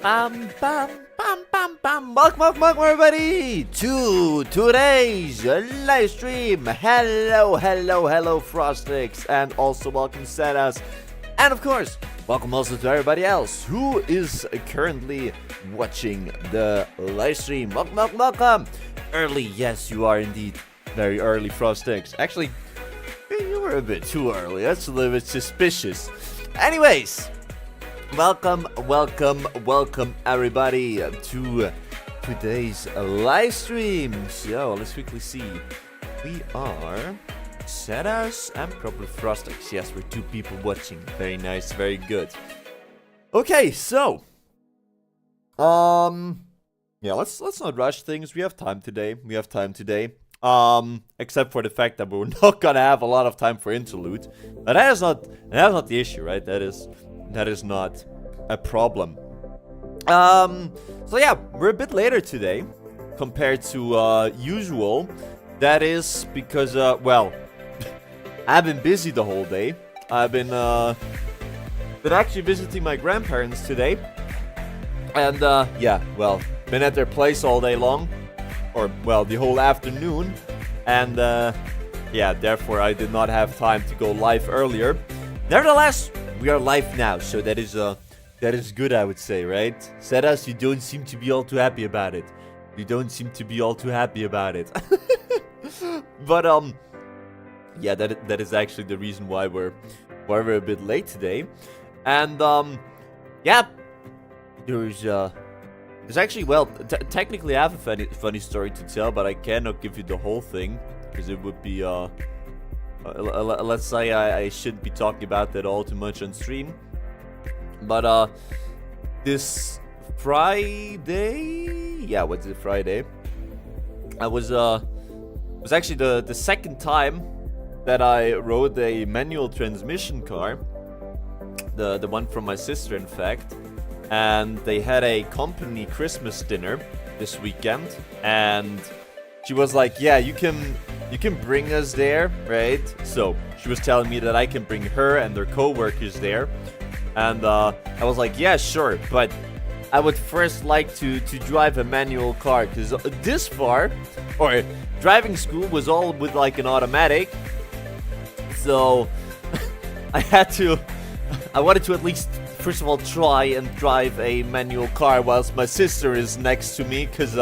Welcome everybody to today's live stream. Hello, Frostix, and also welcome Setas, and of course, welcome also to everybody else who is currently watching the live stream. Welcome. Early, yes, you are indeed very early, Frostix. Actually, you were a bit too early. That's a little bit suspicious. Anyways. Welcome everybody to today's live stream. So let's quickly see. We are Setas and probably Frostix. Yes, we're two people watching. Very nice, very good. Okay, so yeah, let's not rush things. We have time today. Except for the fact that we're not gonna have a lot of time for Interlude. But that is not the issue, right? That is not a problem. So yeah, we're a bit later today compared to usual. That is because well, I've been busy the whole day. I've been actually visiting my grandparents today, and yeah, well, been at their place all day long, or well, the whole afternoon, and yeah, therefore I did not have time to go live earlier. Nevertheless, we are live now, so that is good, I would say, right? Setas, you don't seem to be all too happy about it. But yeah, that is actually the reason why we're a bit late today. And yeah, there's actually, well, technically I have a funny story to tell, but I cannot give you the whole thing because it would be let's say I shouldn't be talking about that all too much on stream. But this Friday, yeah, what's it, Friday? I was actually the second time that I rode a manual transmission car, the one from my sister, in fact. And they had a company Christmas dinner this weekend, and she was like, yeah, you can bring us there, right? So she was telling me that I can bring her and their co-workers there. And I was like, yeah, sure, but I would first like to drive a manual car, because this far, or driving school was all with like an automatic. So I wanted to at least, first of all, try and drive a manual car whilst my sister is next to me, because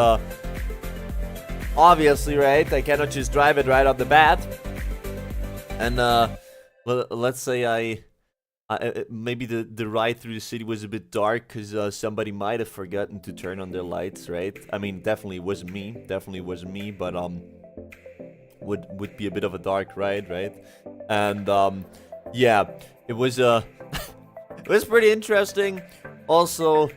obviously, right, I cannot just drive it right off the bat. And let's say maybe the ride through the city was a bit dark because somebody might have forgotten to turn on their lights, right? I mean, definitely wasn't me, but would be a bit of a dark ride, right? And yeah, it was it was pretty interesting. Also,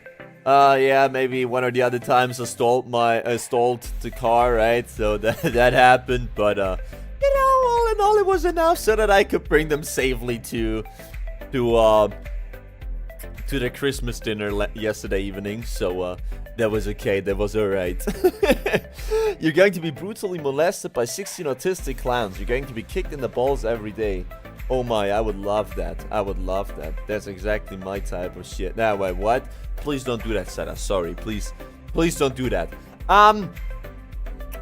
yeah, maybe one or the other times I stalled the car, right? So that happened, but you know, all in all, it was enough so that I could bring them safely to the Christmas dinner yesterday evening. So that was okay, that was alright. You're going to be brutally molested by 16 autistic clowns. You're going to be kicked in the balls every day. Oh my, I would love that. That's exactly my type of shit. Now, wait, what? Please don't do that, Setas. Sorry, please don't do that.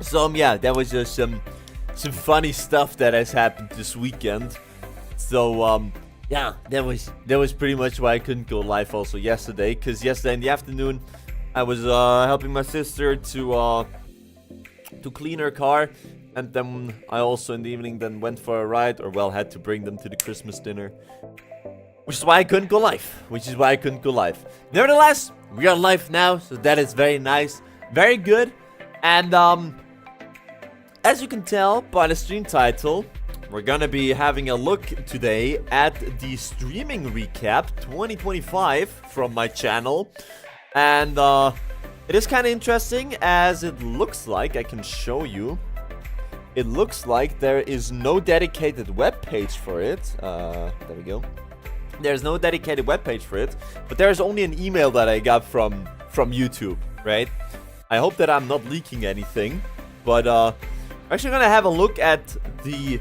So yeah, that was just some funny stuff that has happened this weekend. So yeah, that was pretty much why I couldn't go live also yesterday, because yesterday in the afternoon I was helping my sister to clean her car, and then I also in the evening then went for a ride, or well, had to bring them to the Christmas dinner, which is why I couldn't go live. Nevertheless, we are live now, so that is very nice, very good. And as you can tell by the stream title, we're gonna be having a look today at the streaming recap 2025 from my channel. And it is kind of interesting, as it looks like, I can show you, it looks like there is no dedicated webpage for it. There we go. There's no dedicated webpage for it, but there's only an email that I got from YouTube, right? I hope that I'm not leaking anything, but we're actually gonna have a look at the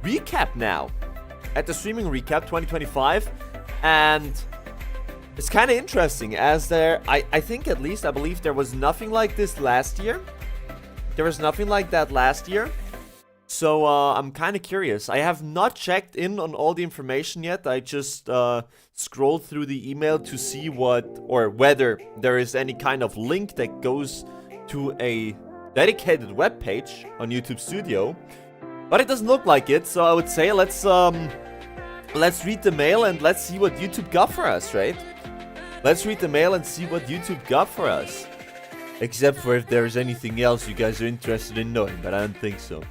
recap now, at the streaming recap 2025, and it's kind of interesting as I think at least I believe there was nothing like this last year. There was nothing like that last year. So I'm kind of curious. I have not checked in on all the information yet. I just scrolled through the email to see what or whether there is any kind of link that goes to a dedicated web page on YouTube Studio. But it doesn't look like it, so I would say let's read the mail and let's see what YouTube got for us, right? Let's read the mail and see what YouTube got for us. Except for if there's anything else you guys are interested in knowing, but I don't think so.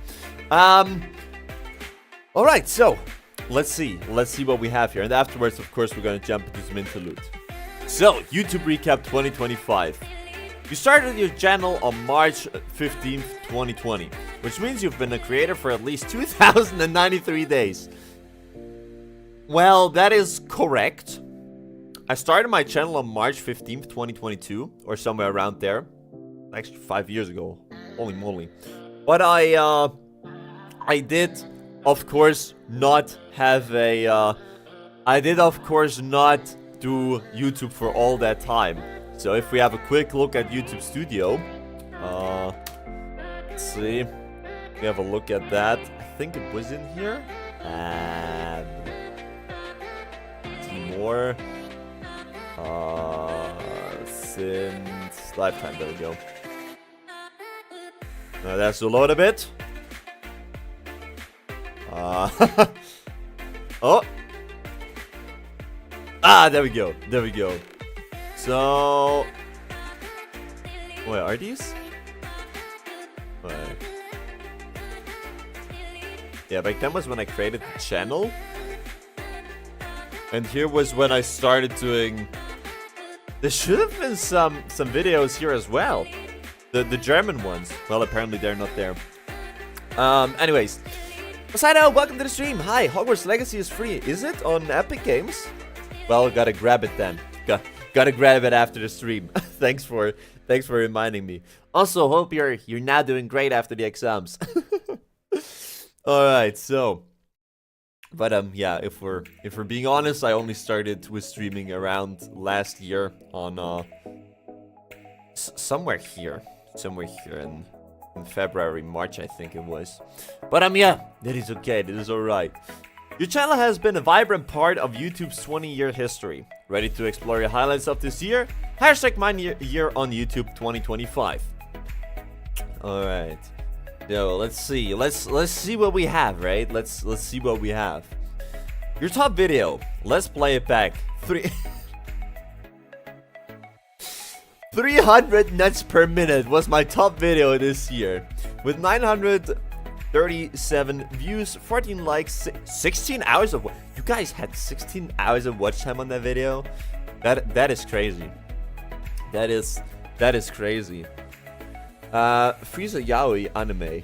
Alright, so let's see what we have here. And afterwards, of course, we're gonna jump into some interlude. So, YouTube recap 2025. You started your channel on March 15th, 2020, which means you've been a creator for at least 2,093 days. Well, that is correct. I started my channel on March 15th, 2022, or somewhere around there. Actually, 5 years ago. Holy moly. But I did, of course, not have a, I did, of course, not do YouTube for all that time. So if we have a quick look at YouTube Studio, let's see. We have a look at that. I think it was in here. And more. Since lifetime, there we go. Now that's to load a bit. Oh. Ah, there we go. There we go. So, wait, are these? Wait. Yeah, back then was when I created the channel. And here was when I started doing... There should have been some videos here as well. The German ones. Well, apparently they're not there. Anyways. Poseidon, welcome to the stream. Hi, Hogwarts Legacy is free. Is it on Epic Games? Well, gotta grab it then. Gotta grab it after the stream. Thanks for reminding me. Also, hope you're now doing great after the exams. Alright, so... But yeah, if we're being honest, I only started with streaming around last year on somewhere here in February, March, I think it was. But yeah, that is okay, that is alright. Your channel has been a vibrant part of YouTube's 20-year history. Ready to explore your highlights of this year? Hashtag my year on YouTube 2025. Alright. Yo, let's see. Let's see what we have, right? Let's see what we have. Your top video. Let's play it back. 300 nuts per minute was my top video this year, with 937 views, 14 likes, 16 hours of. You guys had 16 hours of watch time on that video. That is crazy. That is crazy. Frieza Yaoi anime.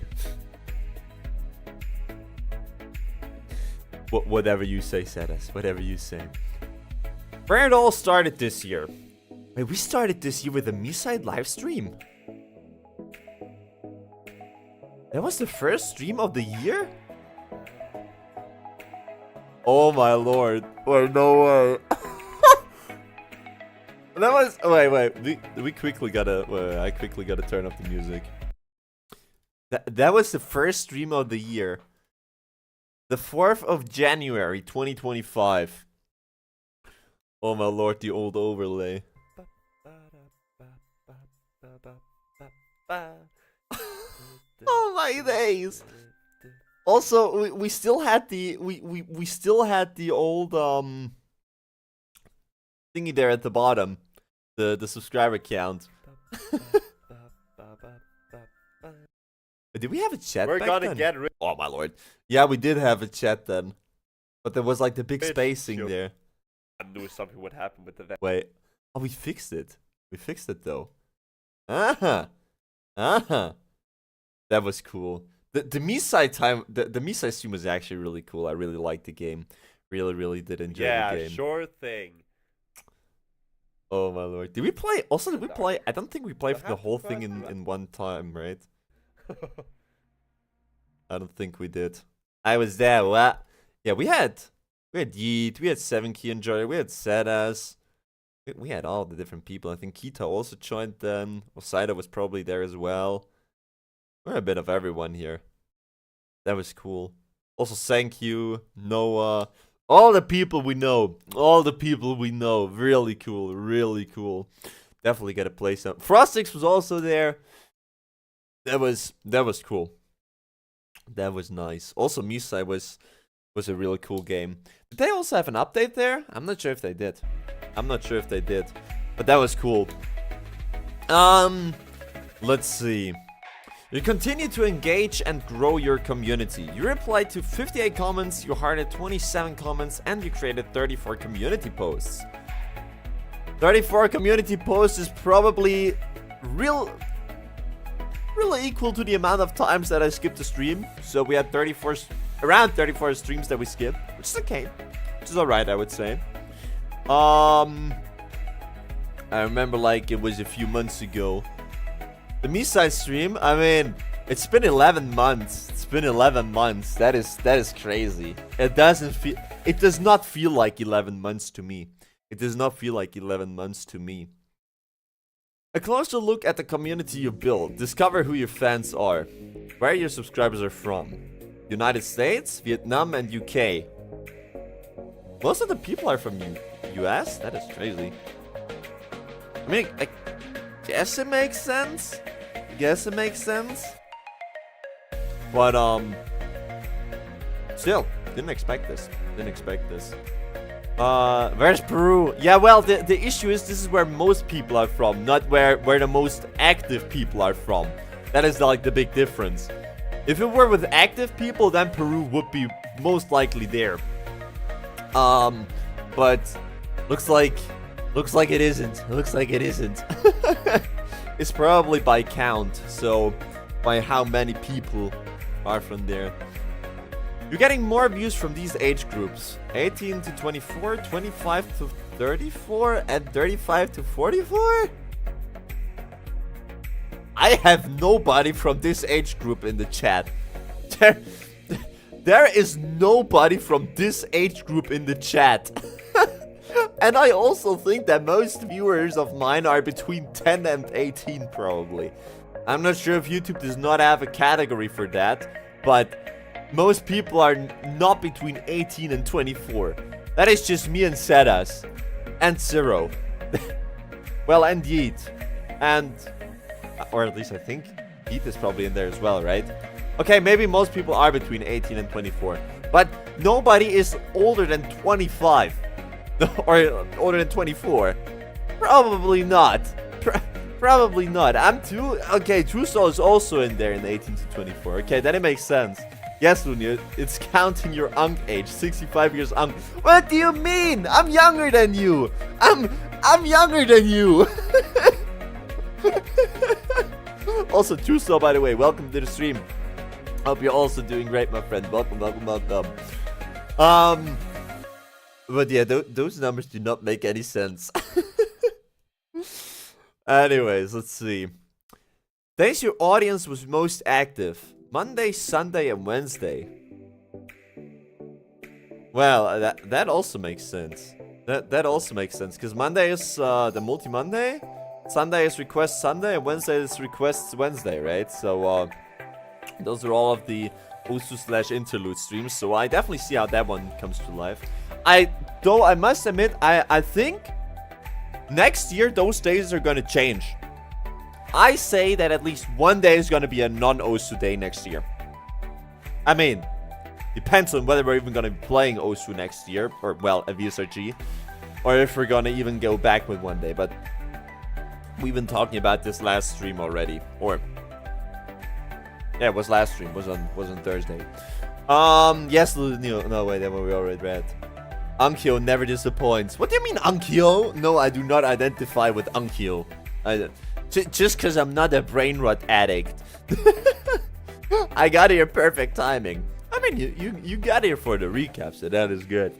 Whatever you say, Sedas. Whatever you say. Where it all started this year. Wait, we started this year with a Miside live stream. That was the first stream of the year? Oh my lord. Wait, no way. That was... Wait. We quickly gotta... Wait, I quickly gotta turn up the music. That was the first stream of the year. The 4th of January, 2025. Oh my lord, the old overlay. Oh my days. Also, we still had the we still had the old thingy there at the bottom, the subscriber count. Did we have a chat? We're gonna get rid. Oh my lord! Yeah, we did have a chat then, but there was like the big spacing there. I knew something would happen with the. Wait, oh, we fixed it. We fixed it though. That was cool. The Misai time, the Misai stream was actually really cool. I really liked the game. Really did enjoy the game. Yeah, sure thing. Oh my lord. Did we play? Also, did we play? I don't think we played the whole thing in one time, right? I don't think we did. I was there. What? Yeah, we had Yeet, we had 7 Key Enjoyer, we had Sedas. We had all the different people. I think Kita also joined then. Osaida was probably there as well. We're a bit of everyone here. That was cool. Also, thank you, Noah. All the people we know. All the people we know. Really cool. Really cool. Definitely get a place up. Frostix was also there. That was cool. That was nice. Also, Misai was a really cool game. Did they also have an update there? I'm not sure if they did. But that was cool. Let's see. You continue to engage and grow your community. You replied to 58 comments, you hearted 27 comments, and you created 34 community posts. 34 community posts is probably really equal to the amount of times that I skipped a stream. So we had around 34 streams that we skipped, which is okay. Which is alright, I would say. I remember like it was a few months ago. The Misai stream, I mean, it's been 11 months. That is crazy. It does not feel like 11 months to me. A closer look at the community you built. Discover who your fans are. Where your subscribers are from. United States, Vietnam, and UK. Most of the people are from US? That is crazy. I mean, I guess it makes sense. But, still, didn't expect this. Where's Peru? Yeah, well, the issue is this is where most people are from, not where the most active people are from. That is like the big difference. If it were with active people, then Peru would be most likely there. But looks like it isn't. It's probably by count, so by how many people are from there. You're getting more views from these age groups. 18 to 24, 25 to 34, and 35 to 44? I have nobody from this age group in the chat. There is nobody from this age group in the chat. And I also think that most viewers of mine are between 10 and 18 probably. I'm not sure if YouTube does not have a category for that, but most people are not between 18 and 24. That is just me and Sedas. And Zero. Well, and Yeet. And, or at least I think Yeet is probably in there as well, right? Okay, maybe most people are between 18 and 24. But nobody is older than 25. Or older than 24. Probably not. Probably not. I'm too... Okay, True Soul is also in there in 18 to 24. Okay, then it makes sense. Yes, Lunia, it's counting your Unk age. 65 years Unk. What do you mean? I'm younger than you. I'm younger than you. Also, True Soul, by the way, welcome to the stream. Hope you're also doing great, my friend. Welcome. But yeah, those numbers do not make any sense. Anyways, let's see. Days your audience was most active. Monday, Sunday, and Wednesday. Well, that also makes sense. That also makes sense. Because Monday is the multi-Monday. Sunday is request Sunday. And Wednesday is requests Wednesday, right? So, those are all of the Osu/Interlude streams. So I definitely see how that one comes to life. Though I must admit, I think next year those days are gonna change. I say that at least one day is gonna be a non-Osu day next year. I mean, depends on whether we're even gonna be playing Osu next year, or well, a VSRG, or if we're gonna even go back with one day. But we've been talking about this last stream already, or yeah, it was last stream. Was on Thursday. Yes, no wait, that one we already read. Unkyo never disappoints. What do you mean, Unkyo? No, I do not identify with Unkyo. Just because I'm not a brain rot addict. I got here perfect timing. I mean, you got here for the recap, so that is good.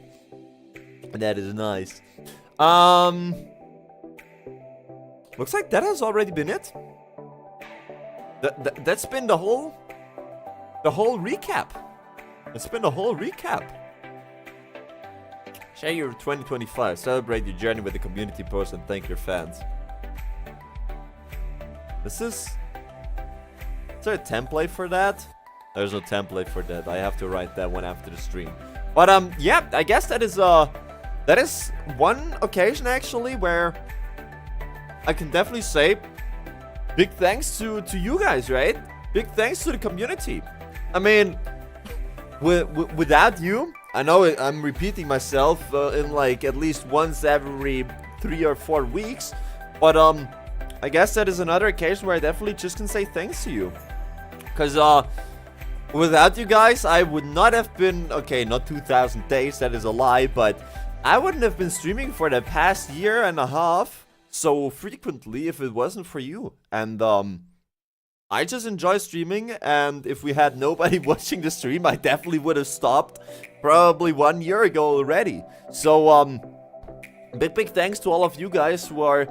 That is nice. Looks like that has already been it. That's been the whole recap. It's been the whole recap. Share your 2025. Celebrate your journey with the community post and thank your fans. Is there a template for that? There's no template for that. I have to write that one after the stream. But yeah, I guess that is one occasion actually where I can definitely say big thanks to you guys, right? Big thanks to the community. I mean, without you, I know I'm repeating myself in like at least once every 3 or 4 weeks, but I guess that is another occasion where I definitely just can say thanks to you. Because without you guys, I would not have been, okay, not 2,000 days, that is a lie, but I wouldn't have been streaming for the past year and a half so frequently if it wasn't for you. And I just enjoy streaming, and if we had nobody watching the stream, I definitely would have stopped probably 1 year ago already. So big thanks to all of you guys who are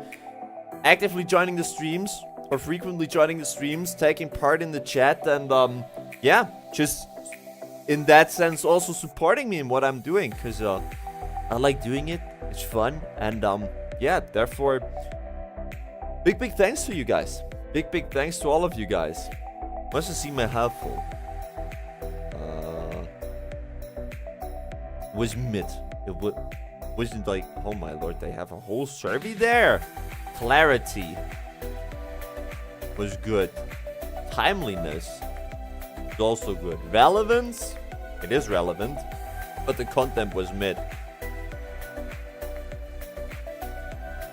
actively joining the streams or frequently joining the streams, taking part in the chat, and yeah, just in that sense also supporting me in what I'm doing, because I like doing it, it's fun, and yeah, therefore big thanks to you guys. Big thanks to all of you guys. Must have seen my half full. Was mid. It wasn't like, oh my lord, they have a whole survey there. Clarity was good. Timeliness is also good. Relevance, it is relevant, but the content was mid.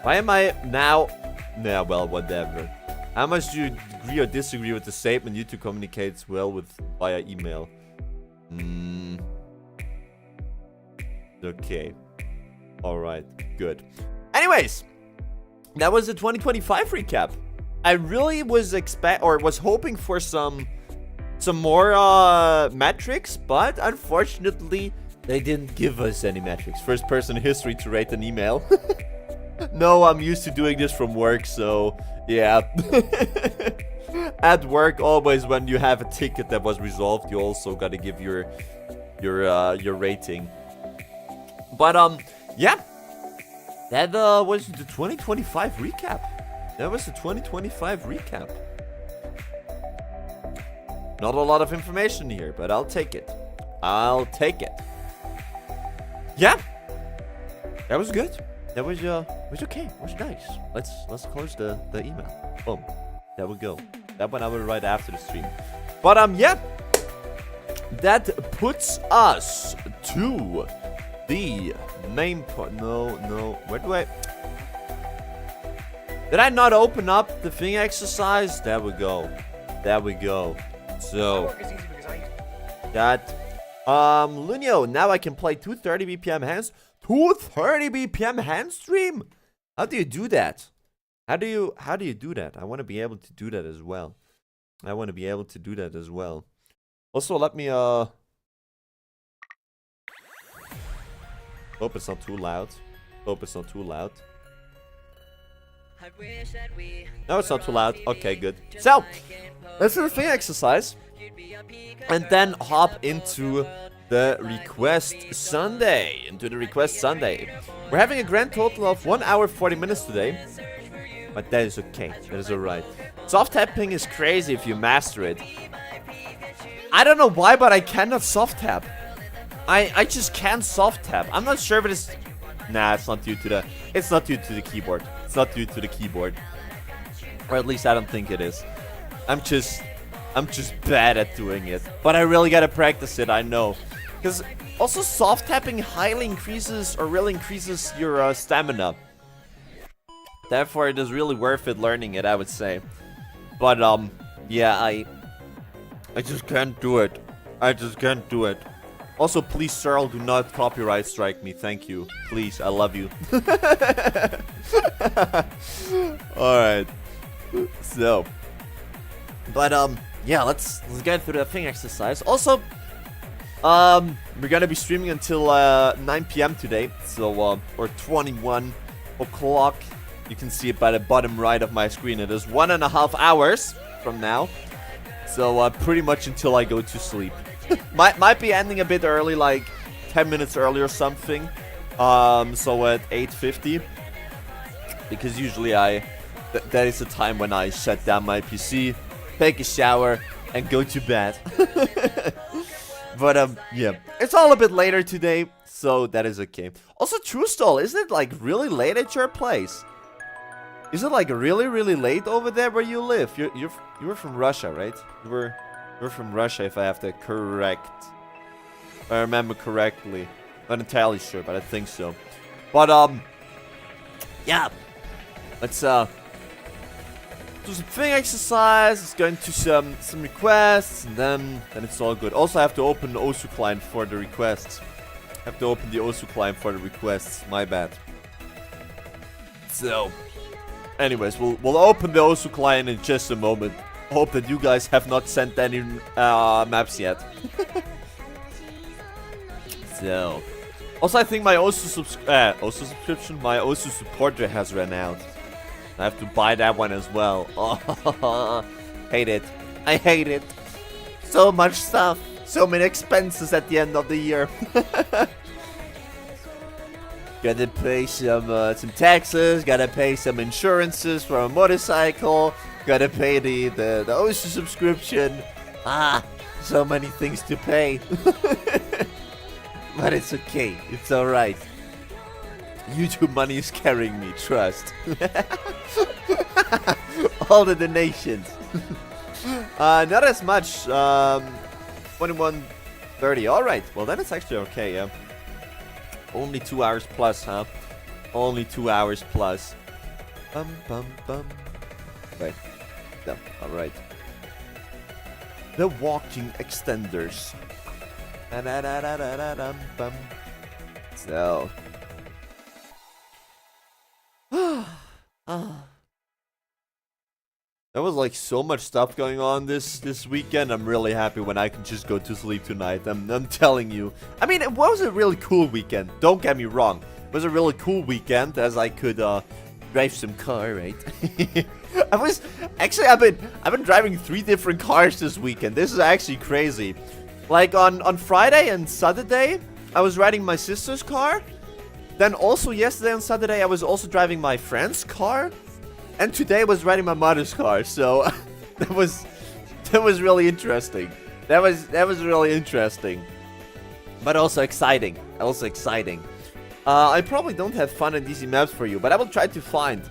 Why am I now? Nah, well, whatever. How much do you agree or disagree with the statement YouTube communicates well with via email? Okay. Alright, good. Anyways, that was the 2025 recap. I really was hoping for some more metrics, but unfortunately they didn't give us any metrics. First person in history to rate an email. No, I'm used to doing this from work, so yeah. At work, always when you have a ticket that was resolved, you also gotta give your rating. But yeah, that was the 2025 recap. That was the 2025 recap. Not a lot of information here, but I'll take it. I'll take it. Yeah, that was good. That was okay. It was nice. Let's close the email. Boom. There we go. That one I will write after the stream. But yeah, that puts us to the main part. No. Where do I? Did I not open up the thing exercise? There we go. There we go. So that Lunio, now I can play 230 BPM hands. 230 BPM hand stream? How do you do that? How do you do that? I want to be able to do that as well. Also, let me hope it's not too loud. No, it's not too loud. Okay, good. So, let's do the thing exercise. And then hop into the request Sunday. We're having a grand total of 1 hour 40 minutes today. But that is okay. That is alright. Soft tapping is crazy if you master it. I don't know why, but I cannot soft tap. I just can't soft tap. I'm not sure if it is. Nah, it's not due to the keyboard. It's not due to the keyboard. Or at least I don't think it is. I'm just bad at doing it. But I really gotta practice it, I know. Because also soft tapping highly increases or really increases your stamina. Therefore, it is really worth it learning it, I would say. But yeah, I just can't do it. Also, please, Searle, do not copyright strike me. Thank you. Please, I love you. Alright. So. But, yeah, let's get through the thing exercise. Also, we're gonna be streaming until 9 PM today. So, or 21 o'clock. You can see it by the bottom right of my screen. It is 1.5 hours from now. So, pretty much until I go to sleep. might be ending a bit early, like 10 minutes early or something. So at 8:50, because usually that is the time when I shut down my PC, take a shower, and go to bed. But yeah, it's all a bit later today, so that is okay. Also, True Stall, isn't it like really late at your place? Is it like really, really late over there where you live? You were from Russia, right? You were from Russia, if I have that correct. If I remember correctly. Not entirely sure, but I think so. But yeah, let's do some thing exercise. Let's go into some requests, and then it's all good. Also, I have to open the OSU client for the requests. I have to open the OSU client for the requests. My bad. So, anyways, we'll open the OSU client in just a moment. Hope that you guys have not sent any maps yet. So, also I think my OSU subscription, my OSU supporter has run out. I have to buy that one as well. Oh, hate it. I hate it. So much stuff. So many expenses at the end of the year. Gotta pay some taxes. Gotta pay some insurances for a motorcycle. Gotta pay the OSU subscription. So many things to pay. But it's okay. It's alright. YouTube money is carrying me, trust. All the donations. Not as much. 21:30. Alright, well then it's actually okay, yeah. Only 2 hours plus, huh? Only 2 hours plus. Wait. No, alright. The walking extenders. So. There was like so much stuff going on this weekend. I'm really happy when I can just go to sleep tonight. I'm telling you. I mean, it was a really cool weekend. Don't get me wrong. It was a really cool weekend as I could drive some car, right? I've been driving 3 different cars this weekend. This is actually crazy. Like on Friday and Saturday, I was riding my sister's car. Then also yesterday and Saturday, I was also driving my friend's car. And today I was riding my mother's car. So that was really interesting. That was really interesting. But also exciting. I probably don't have fun and easy maps for you, but I will try to find.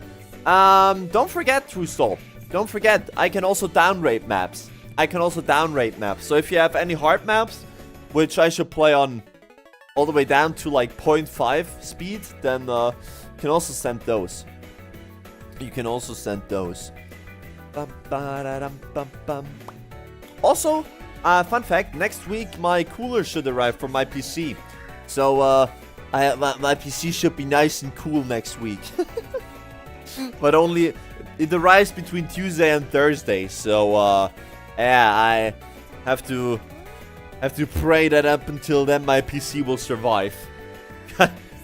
Don't forget, True Soul. Don't forget, I can also downrate maps. So if you have any hard maps, which I should play on all the way down to like 0.5 speed, then you can also send those. Also, fun fact, next week my cooler should arrive for my PC. So my PC should be nice and cool next week. But only it arrives between Tuesday and Thursday. So yeah, I have to pray that up until then my PC will survive.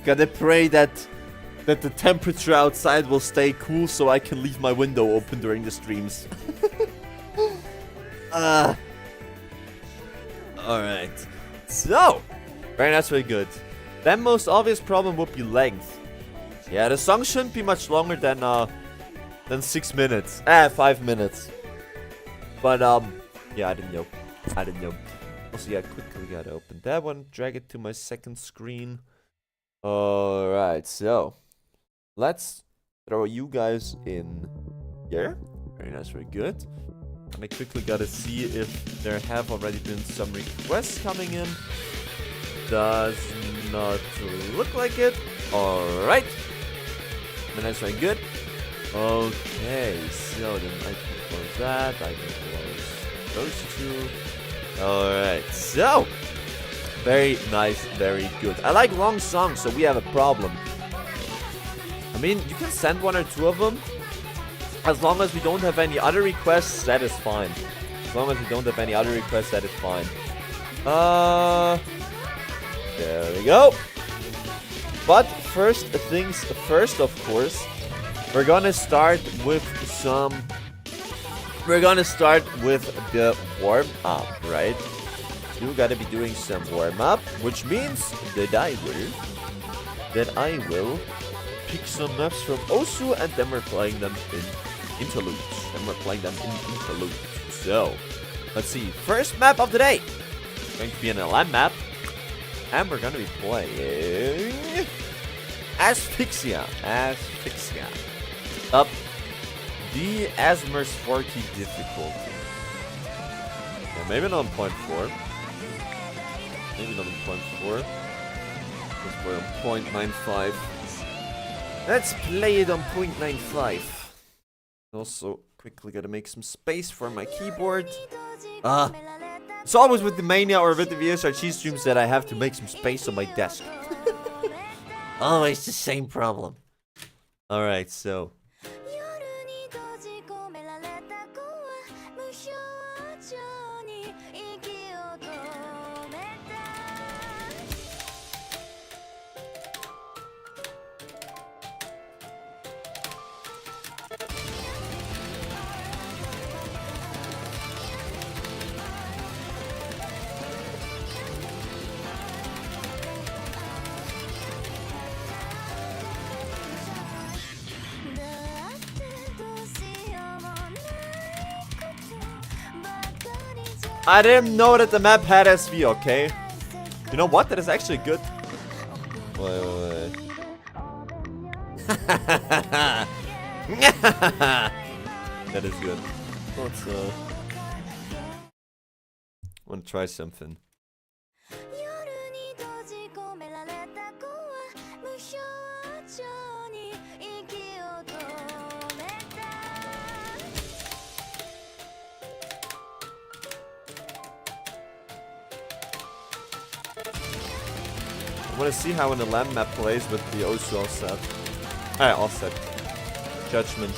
Gotta pray that the temperature outside will stay cool so I can leave my window open during the streams. Alright. So, very nice, very good. Then most obvious problem would be length. Yeah, the song shouldn't be much longer than 6 minutes. 5 minutes. But yeah, I didn't know. Also, yeah, quickly gotta open that one, drag it to my second screen. Alright, so let's throw you guys in here. Very nice, very good. And I quickly gotta see if there have already been some requests coming in. Does not look like it. Alright. Very nice, very good. Okay, so then I can close that. I can close those two. Alright, so very nice, very good. I like long songs, so we have a problem. I mean, you can send 1 or 2 of them. As long as we don't have any other requests, that is fine. There we go. But first things first, of course, we're gonna start with the warm up, right? You gotta be doing some warm up, which means that I will that I will pick some maps from Osu, and then we're playing them in Interlude. So, let's see. First map of the day. It's going to be an LM map. And we're going to be playing Asphyxia. Up the Asmer's 40 difficulty. Yeah, maybe not on point 4. Maybe not on point 4. Let's play on point 9.5. Let's play it on point 9.5. Also, quickly gotta make some space for my keyboard. It's always with the Mania or with the VSRG streams that I have to make some space on my desk. Always the same problem. Alright, so. I didn't know that the map had SV, okay? You know what? That is actually good. Wait. That is good. Let's wanna try something. I want to see how an LM map plays with the Osu all set. Alright, all set. Judgment.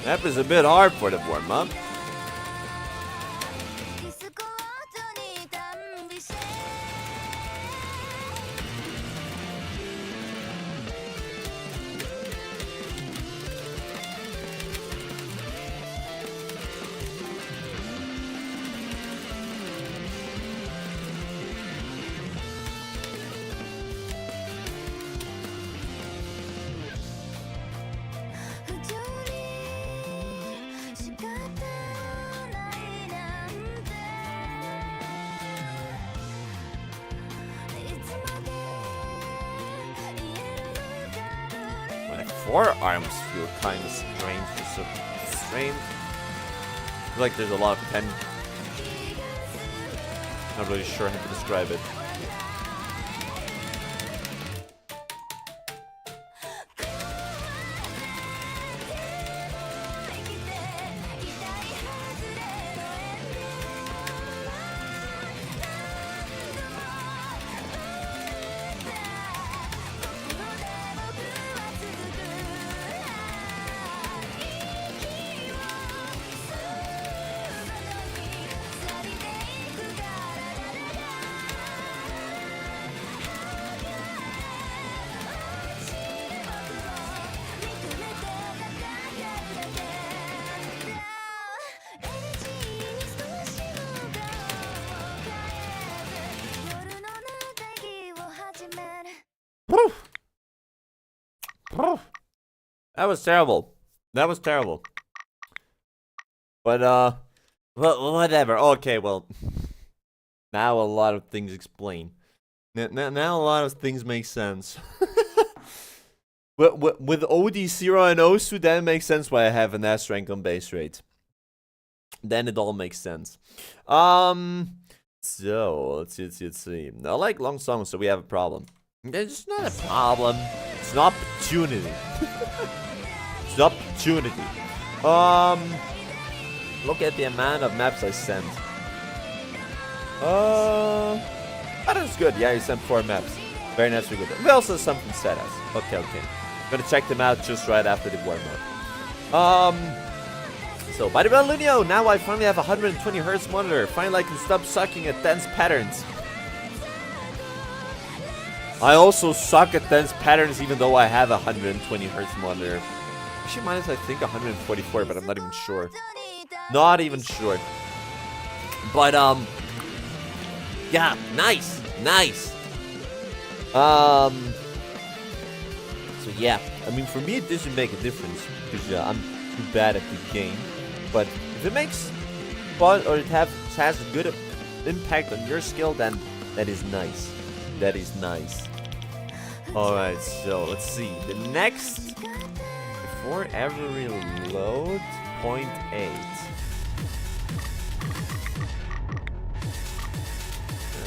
That was a bit hard for the warm-up. Forearms feel kind of strange. I feel like there's a lot of tension. Not really sure how to describe it. That was terrible. That was terrible. But, well, whatever. Okay, well. Now a lot of things explain. Now a lot of things make sense. With OD, Zero, and Osu, that makes sense why I have an S rank on base rate. Then it all makes sense. So, let's see. I like long songs, so we have a problem. It's not a problem. It's an opportunity. It's an opportunity. Look at the amount of maps I sent. That is good. Yeah, you sent 4 maps. Very nice, very good. We also have something set us. Okay. I'm gonna check them out just right after the warm-up. So, by the way, Lunio, now I finally have a 120 Hz monitor. Finally, I can stop sucking at dense patterns. I also suck at dense patterns even though I have a 120 Hz monitor. Actually, mine is, I think, 144, but I'm not even sure. Not even sure. But, yeah, nice. So, yeah. I mean, for me, it doesn't make a difference because I'm too bad at the game. But if it makes fun or it has a good impact on your skill, then that is nice. That is nice. Alright, so let's see. The next, before every load, 0.8.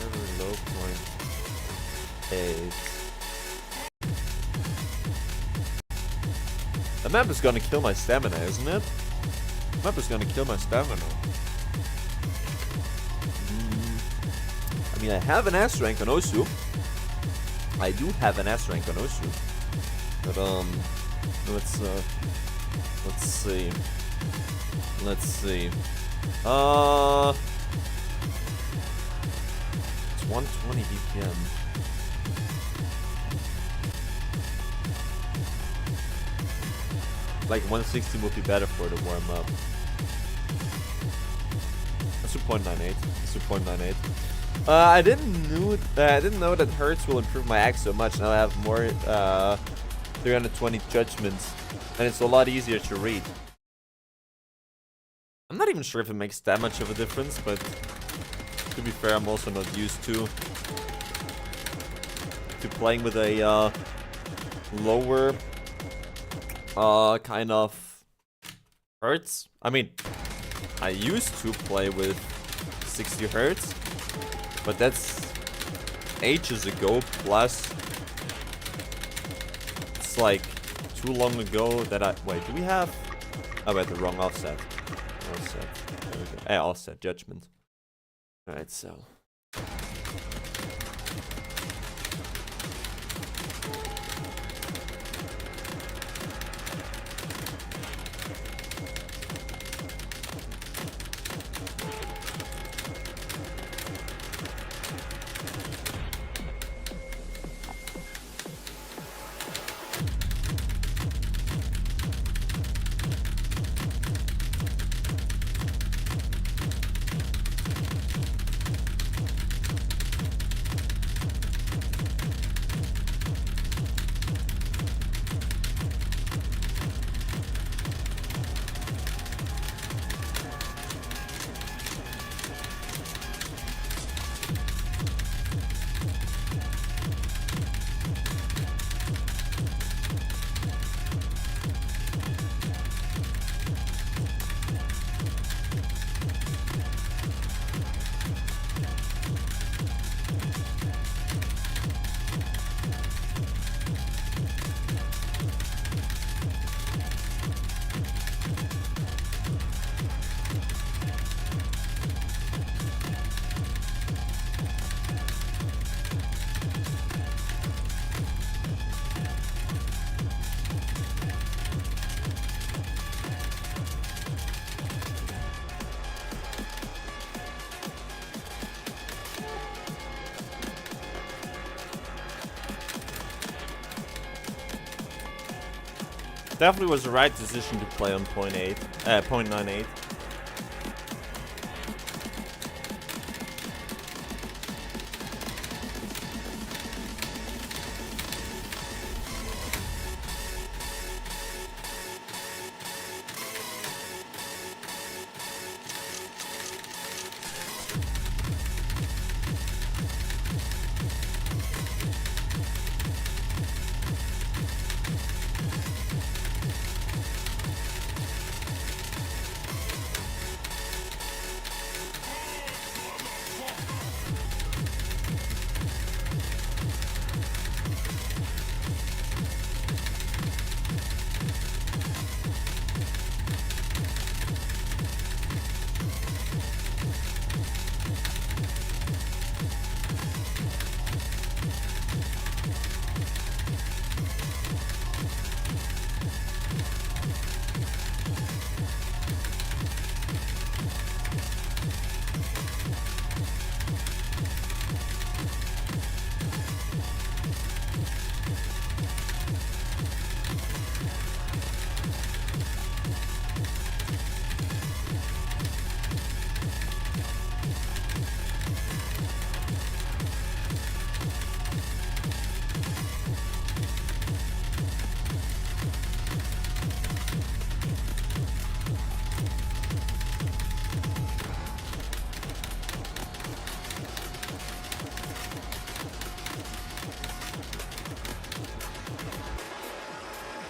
Every load, 0.8. The map is gonna kill my stamina, isn't it? The map is gonna kill my stamina. I mean, I have an S rank on Osu. I do have an S rank on Osu. But, let's see. Let's see. It's 120 BPM. Like 160 would be better for the warm up. That's 2.98. That's 2.98. I didn't know that Hertz will improve my axe so much. Now I have more 320 judgments, and it's a lot easier to read. I'm not even sure if it makes that much of a difference, but to be fair, I'm also not used to playing with a lower kind of hertz. I mean, I used to play with 60 hertz, but that's ages ago. Plus, it's like too long ago that I wait. Do we have? Oh, wait, the wrong offset. Offset. There we go. Offset judgment. All right, so. Definitely was the right decision to play on 0.98.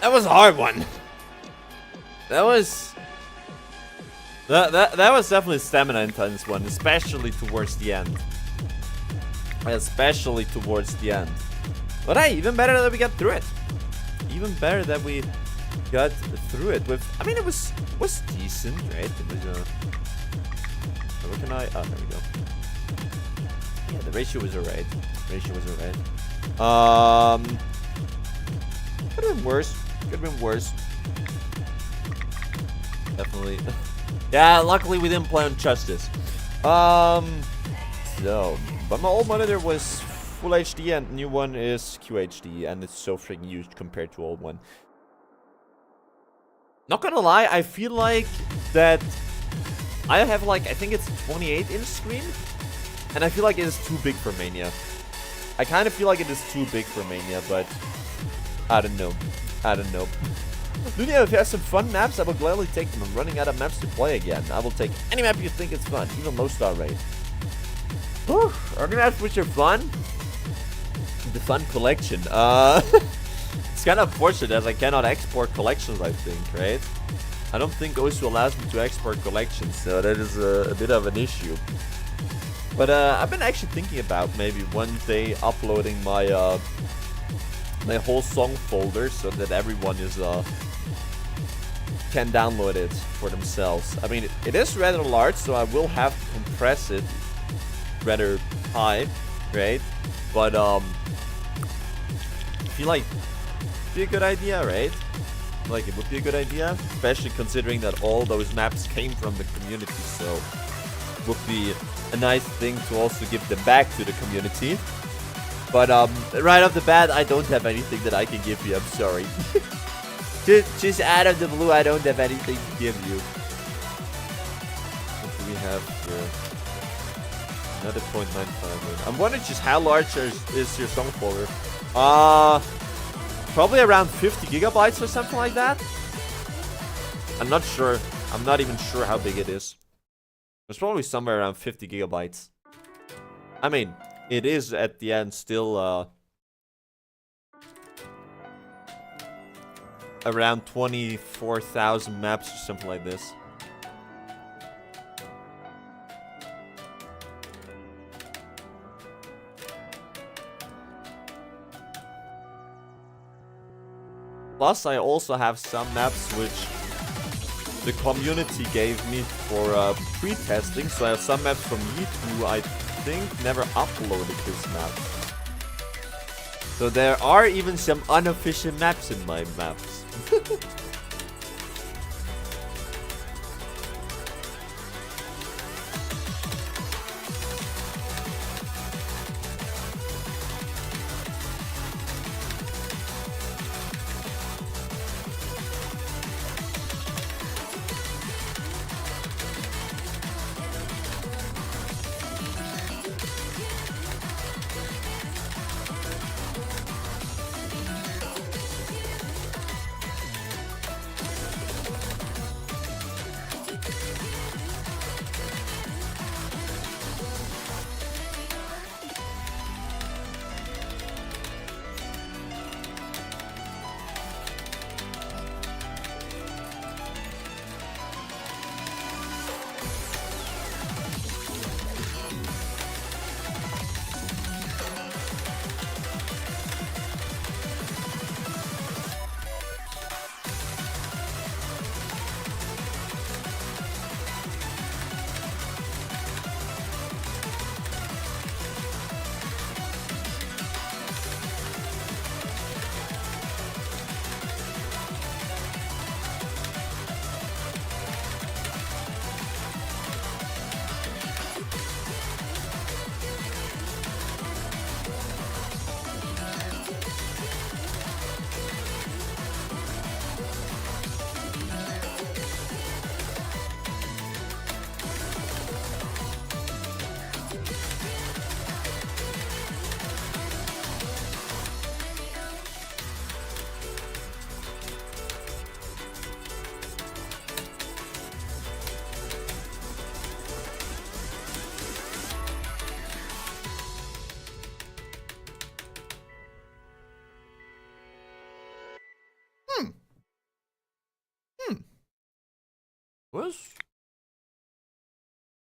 That was a hard one. That was definitely a stamina intense one, especially towards the end. Especially towards the end. But hey, even better that we got through it. Even better that we got through it with. I mean, it was decent, right? It was where can I? Oh, there we go. Yeah, the ratio was alright. Could have been worse. Definitely. Yeah, luckily we didn't play on Justice. So, but my old monitor was Full HD and new one is QHD, and it's so freaking huge compared to old one. Not gonna lie, I feel like that I have like, I think it's 28-inch screen, and I feel like it is too big for Mania. I kind of feel like it is too big for Mania, but I don't know. Lunia, if you have some fun maps, I will gladly take them. I'm running out of maps to play again. I will take any map you think is fun, even low star rate. Whew, any maps which are fun? The fun collection. It's kind of unfortunate as I cannot export collections, I think, right? I don't think OSU allows me to export collections, so that is a bit of an issue. But I've been actually thinking about maybe one day uploading my my whole song folder so that everyone is can download it for themselves. I mean, it is rather large, so I will have to compress it rather high, right? But I feel like it'd be a good idea, right? Like, it would be a good idea, especially considering that all those maps came from the community, so it would be a nice thing to also give them back to the community. But right off the bat, I don't have anything that I can give you. I'm sorry. just out of the blue, I don't have anything to give you. What do we have here? Another 0.95. I'm wondering just how large is your song folder? Probably around 50 gigabytes or something like that. I'm not sure. I'm not even sure how big it is. It's probably somewhere around 50 gigabytes. I mean, it is at the end still around 24,000 maps or something like this. Plus, I also have some maps which the community gave me for pre-testing. So I have some maps from YouTube who I think never uploaded this map. So there are even some unofficial maps in my maps.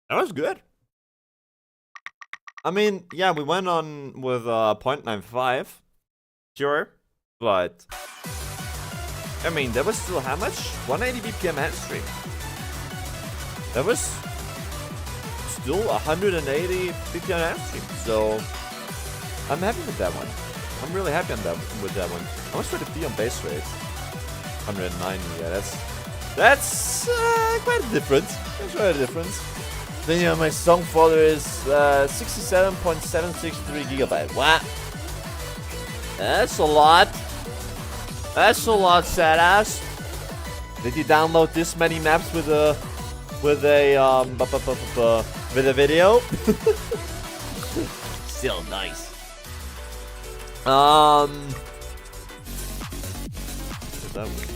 That was good. I mean, yeah, we went on with 0.95. Sure. But I mean, that was still how much? 180 BPM hand stream. That was still 180 BPM hand stream. So I'm happy with that one. I'm really happy with that one. How much would it be on base rate? 190. Yeah, that's quite a difference. That's quite a difference. Then you know my song folder is 67.763 gigabyte. Wow, that's a lot. That's a lot, sad ass. Did you download this many maps with a video? Still nice. What's that one?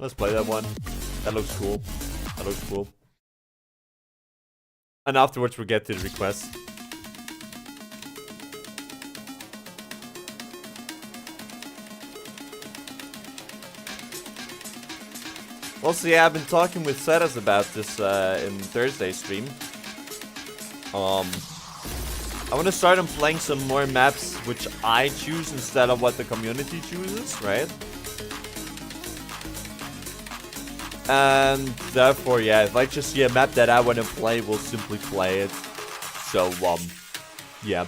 Let's play that one. That looks cool. That looks cool. And afterwards we'll get to the request. Also, yeah, I've been talking with Setas about this in Thursday's stream. I want to start on playing some more maps which I choose instead of what the community chooses, right? And therefore, yeah, if I just see a map that I want to play, we'll simply play it. So, yeah.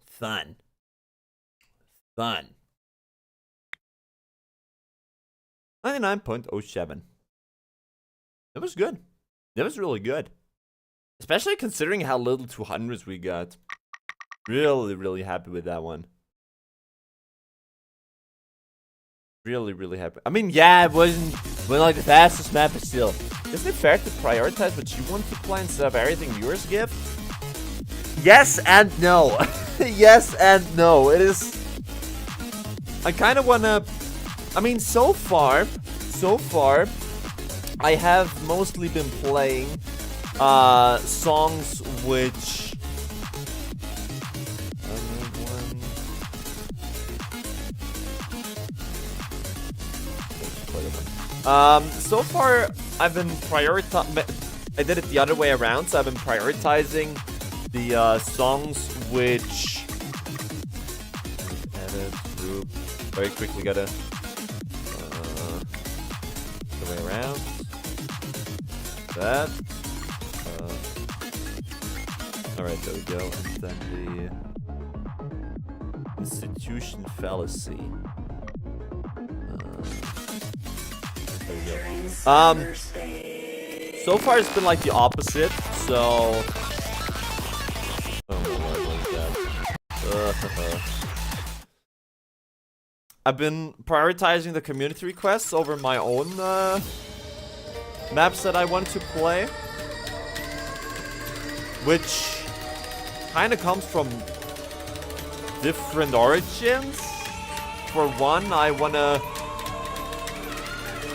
Fun. Fun. 99.07. That was good. That was really good. Especially considering how little 200s we got. Really, really happy with that one. Really, really happy. I mean, yeah, it wasn't like the fastest map, but still. Isn't it fair to prioritize what you want to play instead of everything viewers give? Yes and no. Yes and no. It is. I kind of wanna. I mean, so far, I have mostly been playing songs which. So far I've been prioritizing. I did it the other way around, so I've been prioritizing the songs which edit group very quickly gotta the way around that alright, there we go. And then substitution fallacy. There we go. So far it's been like the opposite, so... Oh my lord, what is that? I've been prioritizing the community requests over my own maps that I want to play. Which kind of comes from different origins. For one, I want to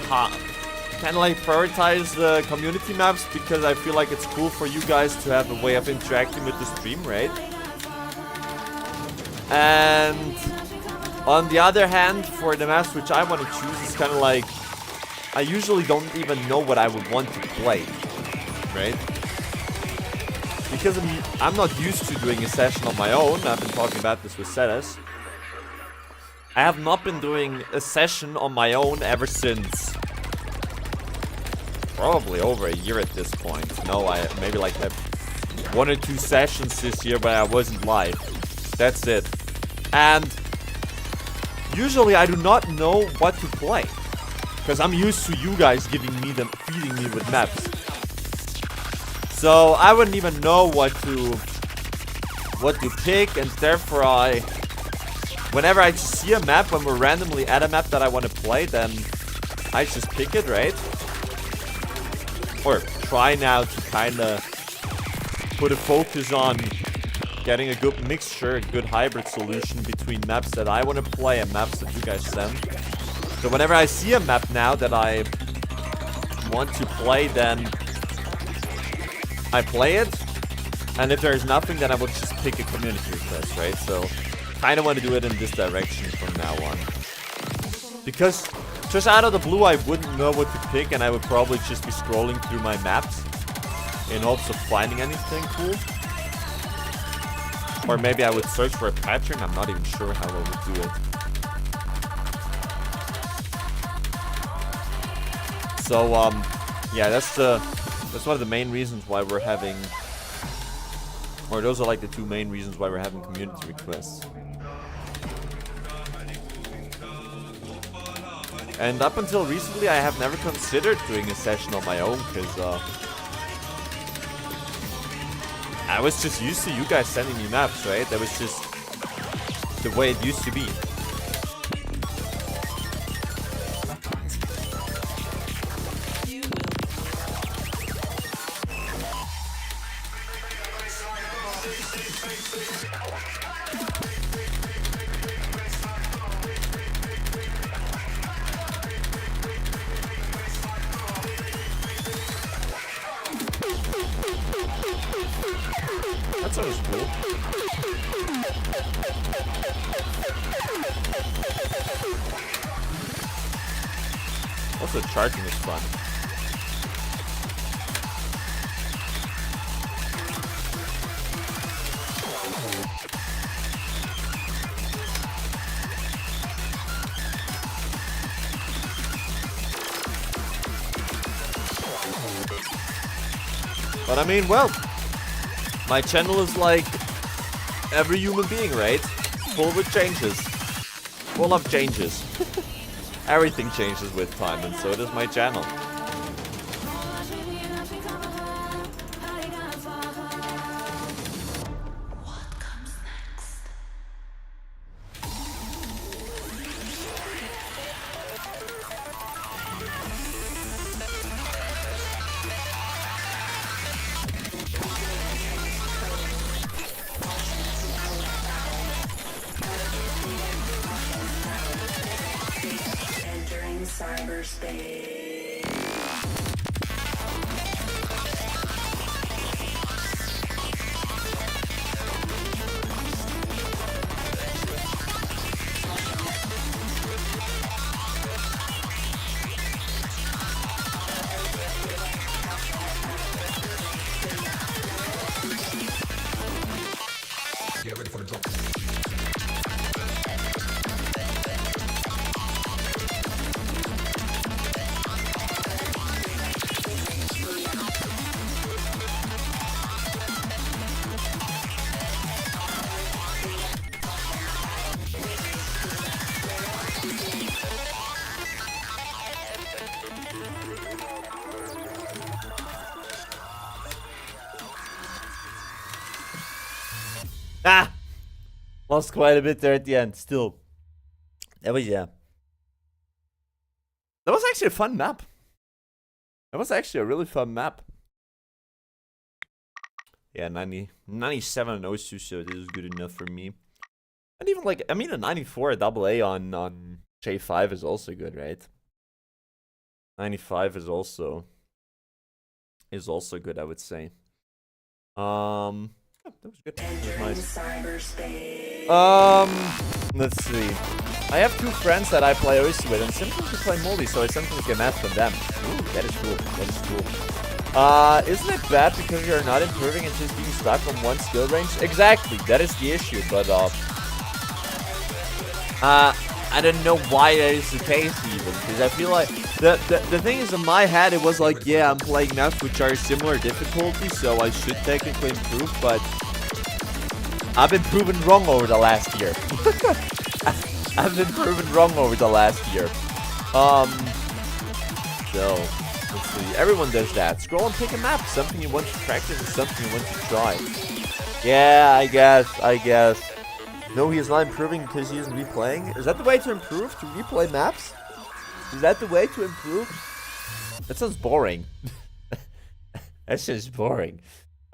kind of like prioritize the community maps because I feel like it's cool for you guys to have a way of interacting with the stream, right? And on the other hand, for the maps which I want to choose, it's kind of like I usually don't even know what I would want to play, right? Because I'm not used to doing a session on my own. I've been talking about this with Ceres. I have not been doing a session on my own ever since probably over a year at this point. No, I maybe like have 1 or 2 sessions this year where I wasn't live. That's it. And usually I do not know what to play because I'm used to you guys feeding me with maps. So I wouldn't even know what to pick, and therefore whenever I just see a map, when we're randomly at a map that I want to play, then I just pick it, right? Or try now to kind of put a focus on getting a good mixture, a good hybrid solution between maps that I want to play and maps that you guys send. So whenever I see a map now that I want to play, then I play it, and if there's nothing, then I will just pick a community request, right? So, kind of want to do it in this direction from now on. Because, just out of the blue, I wouldn't know what to pick, and I would probably just be scrolling through my maps in hopes of finding anything cool. Or maybe I would search for a pattern. I'm not even sure how I would do it. So, yeah, that's one of the main reasons why we're having, or those are like the 2 main reasons why we're having community requests. And up until recently, I have never considered doing a session on my own because I was just used to you guys sending me maps, right? That was just the way it used to be. That sounds cool. Also, charging is fun. But I mean, well, my channel is like every human being, right? Full with changes. Full of changes. Everything changes with time, and so does my channel. Ah! Lost quite a bit there at the end, still. That was, yeah. That was actually a fun map. That was actually a really fun map. Yeah, 97 on Osu, so this is good enough for me. And even like, I mean, a 94 AA on J5 is also good, right? 95 is also good, I would say. Yeah, that was good. That was nice. Let's see. I have 2 friends that I play Osu with, and sometimes we play multi, so I sometimes get math from them. Ooh, that is cool. That is cool. Isn't it bad because you're not improving and just being stuck on one skill range? Exactly, that is the issue, but I don't know why that is the case even, because I feel like the thing is, in my head it was like, yeah, I'm playing maps which are similar difficulty, so I should technically improve, but I've been proven wrong over the last year. I've been proven wrong over the last year. So let's see. Everyone does that. Scroll and pick a map. Something you want to practice and something you want to try. Yeah, I guess. No, he is not improving because he isn't replaying. Is that the way to improve? To replay maps? Is that the way to improve? That sounds boring. That's just boring.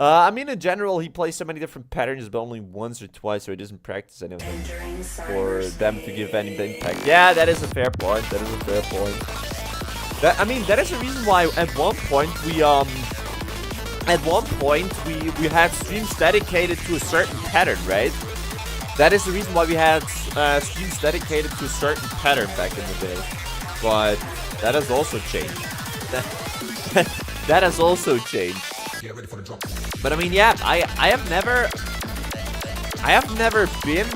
I mean, in general, he plays so many different patterns, but only once or twice, so he doesn't practice any of them for them to give any impact. Yeah, that is a fair point. That is a fair point. I mean, that is the reason why at one point we had streams dedicated to a certain pattern, right? That is the reason why we had streams dedicated to a certain pattern back in the day. But that has also changed. That has also changed. Get ready for the drop. But I mean, yeah, I have never been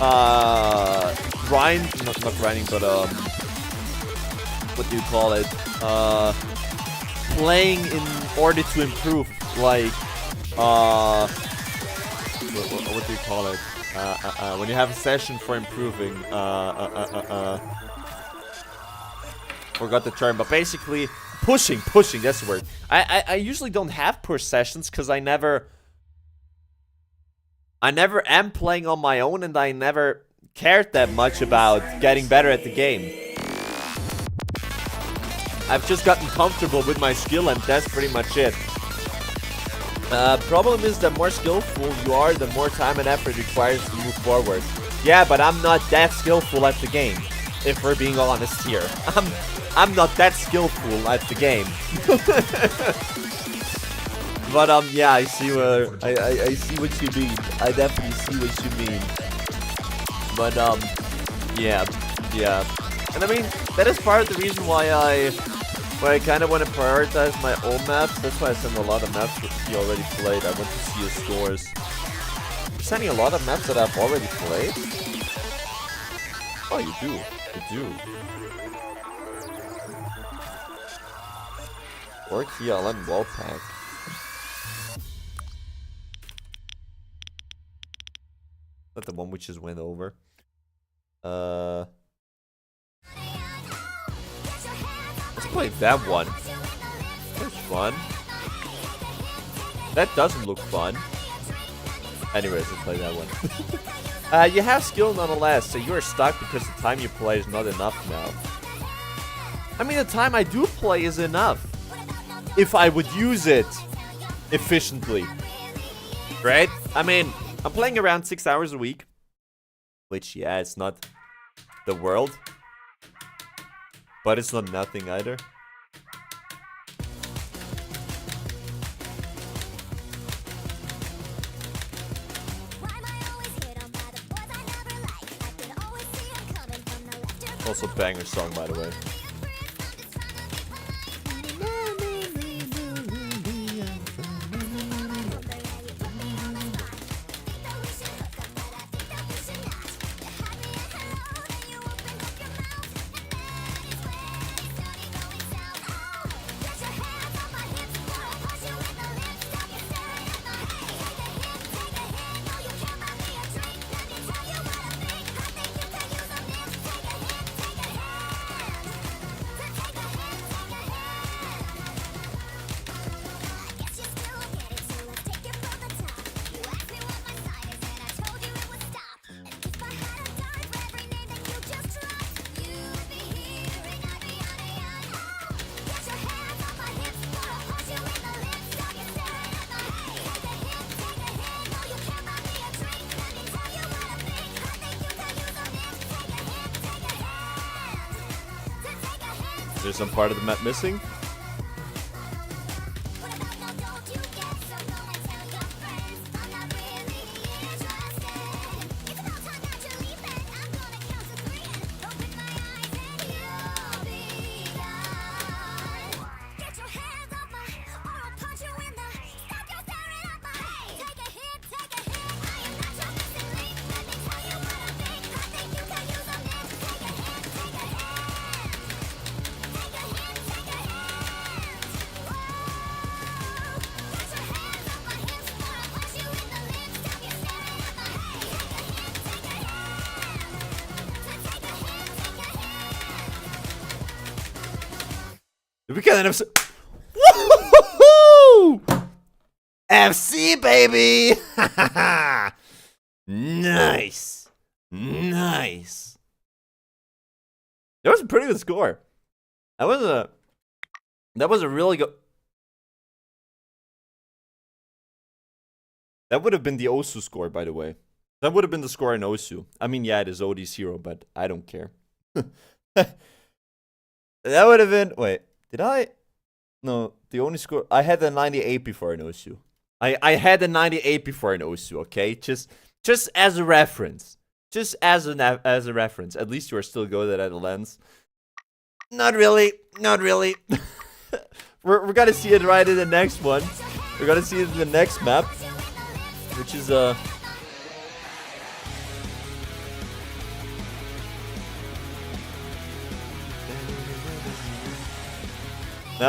not grinding, but what do you call it? Playing in order to improve, like what do you call it? When you have a session for improving, forgot the term, but basically pushing, that's the word. I usually don't have push sessions because I never am playing on my own, and I never cared that much about getting better at the game. I've just gotten comfortable with my skill, and that's pretty much it. Problem is, the more skillful you are, the more time and effort it requires to move forward. Yeah, but I'm not that skillful at the game, if we're being honest here. I'm not that skillful at the game. But yeah, I see what I see what you mean. I definitely see what you mean. But yeah. And I mean, that is part of the reason why I kind of want to prioritize my own maps. That's why I send a lot of maps that he already played. I want to see his scores. You're sending a lot of maps that I've already played? Oh, you do. You do. Or KLN Wallpack. Not the one which just went over. Let's play that one. That's fun. That doesn't look fun. Anyways, let's play that one. You have skill nonetheless, so you are stuck because the time you play is not enough now. I mean, the time I do play is enough. If I would use it efficiently. Right? I mean, I'm playing around 6 hours a week. Which, yeah, it's not the world. But it's not nothing either. Also banger song, by the way. There's some part of the map missing. We can have Woohoo! FC baby! Nice. Nice. That was a pretty good score. That was a really good. That would have been the Osu score, by the way. That would have been the score in Osu. I mean, yeah, it is OD0, but I don't care. That would have been. Wait, did I? No, the only score. I had a 98 before in Osu. I had a 98 before in Osu, okay? Just as a reference. Just as a reference. At least you are still good at the lens. Not really. Not really. we're gonna see it right in the next one. We're gonna see it in the next map. Which is now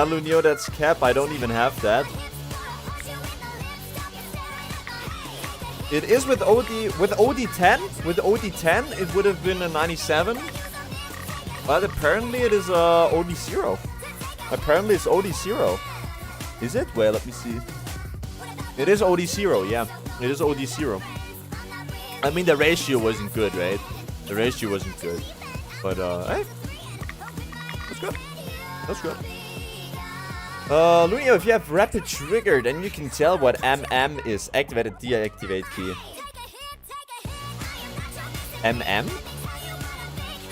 Lunio, that's cap. I don't even have that. It is with OD10. With OD10, it would have been a 97. But apparently it is OD0. Apparently it's OD0. Is it? Wait, let me see. It is OD0, yeah. It is OD0. I mean, the ratio wasn't good, right? The ratio wasn't good. But, hey. That's good. That's good. Lunio, if you have rapid trigger, then you can tell what MM is. Activated, deactivate key. MM?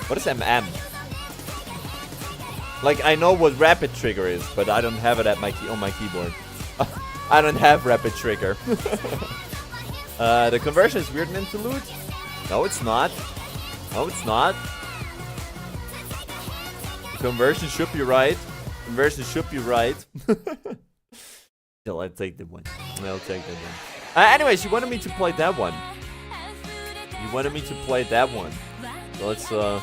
What is MM? Like, I know what rapid trigger is, but I don't have it at on my keyboard. I don't have rapid trigger. The conversion is weird in Interlude? No, it's not. No, it's not. The conversion should be right. Conversion should be right. Still, I'll take that one. I'll take that one. Anyways, you wanted me to play that one. You wanted me to play that one. So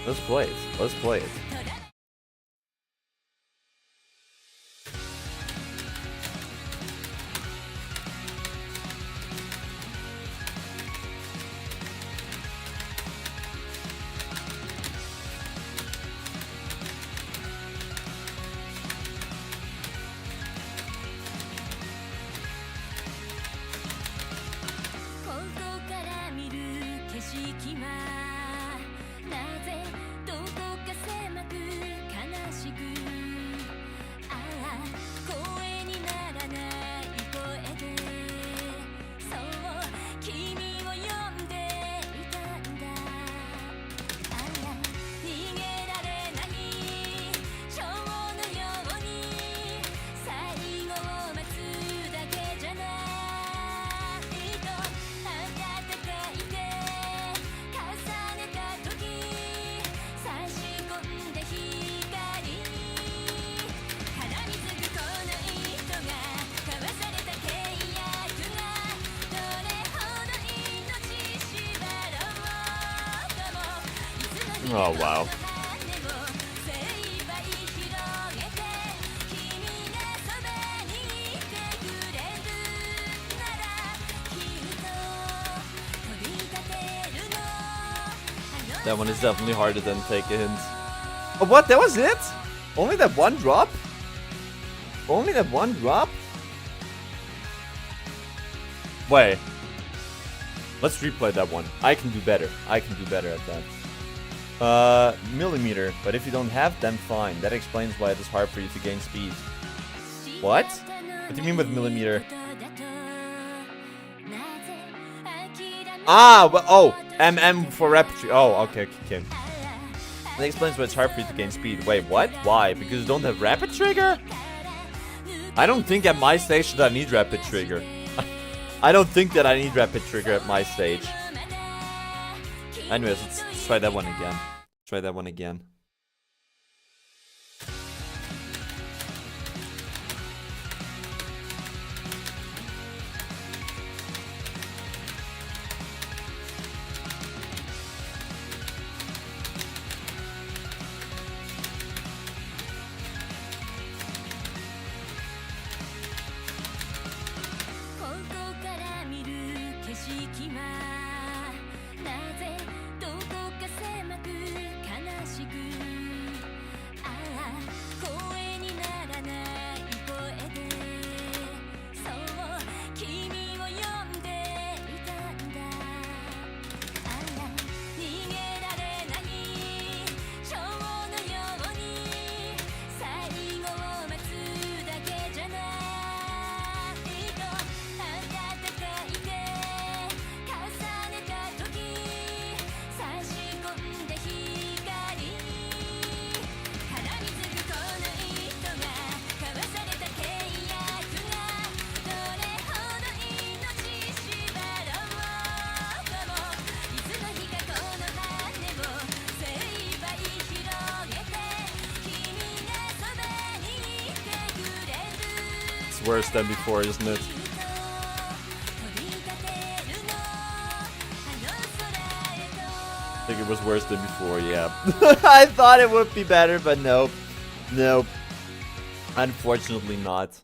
let's play it. Let's play it. Oh, wow. That one is definitely harder than Take a Hint. Oh, what? That was it? Only that one drop? Only that one drop? Wait. Let's replay that one. I can do better. I can do better at that. Millimeter. But if you don't have, then fine. That explains why it is hard for you to gain speed. What? What do you mean with millimeter? Ah, well, oh, MM for rapid. Oh, okay, okay. That explains why it's hard for you to gain speed. Wait, what? Why? Because you don't have rapid trigger? I don't think at my stage that I need rapid trigger. I don't think that I need rapid trigger at my stage. Anyways, let's try that one again. Try that one again. Worse than before, isn't it? I think it was worse than before, yeah. I thought it would be better, but nope. Nope. Unfortunately not.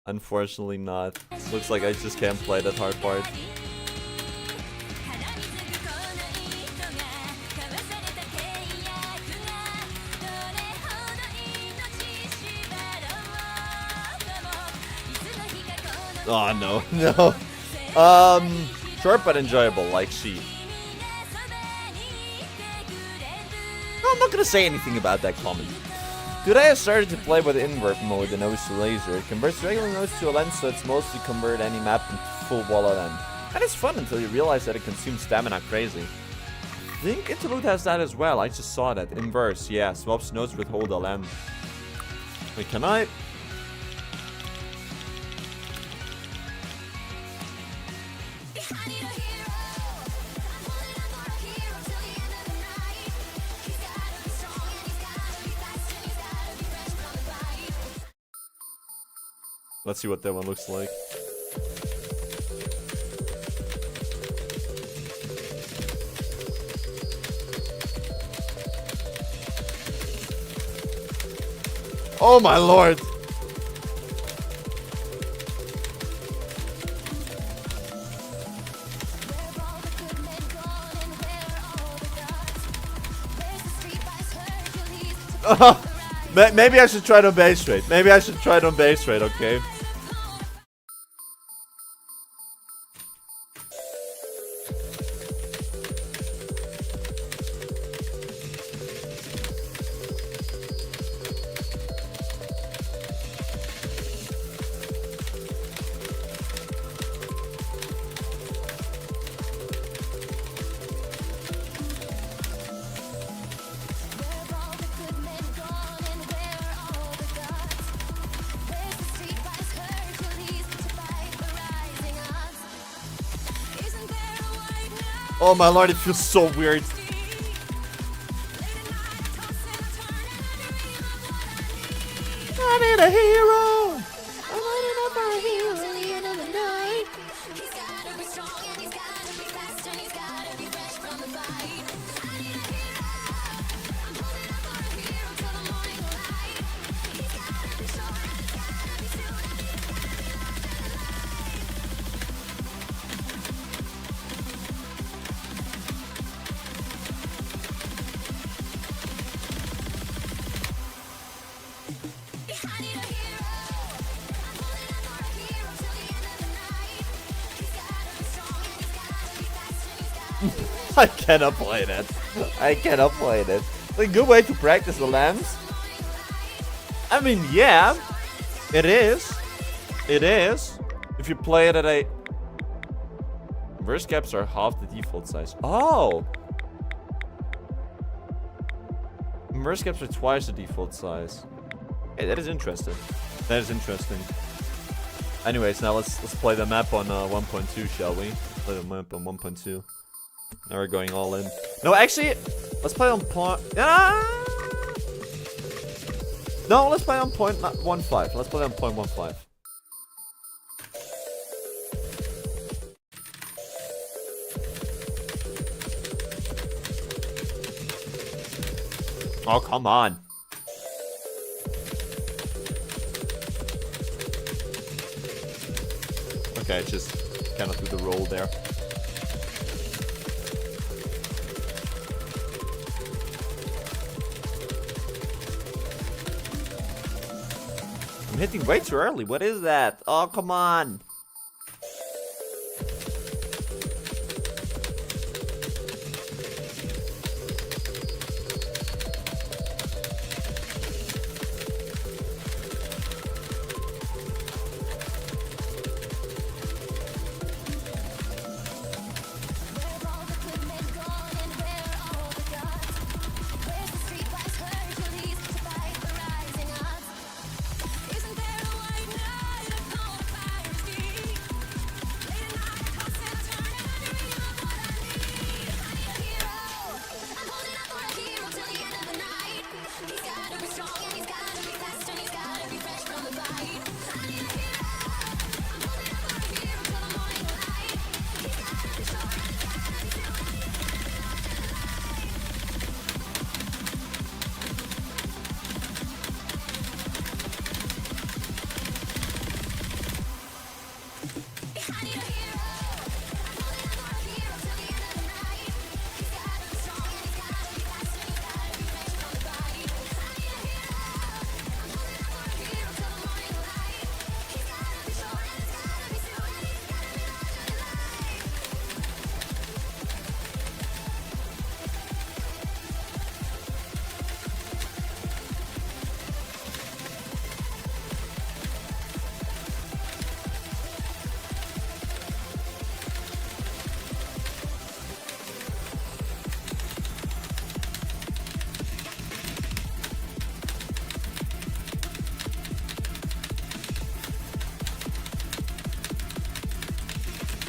Unfortunately not. Looks like I just can't play that hard part. Oh no, no. Short but enjoyable, like she. No, I'm not gonna say anything about that comment. Today I started to play with invert mode, the nose to laser. It converts regular nose to a lens, so it's mostly convert any map into full wall lens. And it's fun until you realize that it consumes stamina crazy. I think Interlude has that as well. I just saw that. Inverse, yeah. Swaps nodes with hold LM. Wait, can I? Let's see what that one looks like. Oh my lord! Maybe I should try it on base rate. Maybe I should try it on base rate, okay? Oh my lord, it feels so weird. I need a hero. I'm waiting up for a hero at the end of the night. He's gotta be strong and he's gotta be fast and he's gotta be fresh from the fight. I need a hero. I'm holding up for a hero till the morning light. He's gotta be strong and he's gotta be soon and he's gotta be I cannot play that. I cannot play that. It's a good way to practice the lands. I mean, yeah, it is. It is. If you play it at a... Verse caps are half the default size. Oh! Immerse caps are twice the default size. Hey, that is interesting. That is interesting. Anyways, now let's play the map on 1.2, shall we? Play the map on 1.2. Now we're going all in. No, actually, let's play on point. No, let's play on point 1.5. Let's play on point 1.5. Oh, come on. Okay, just cannot do the roll there. I'm hitting way too early. What is that? Oh, come on.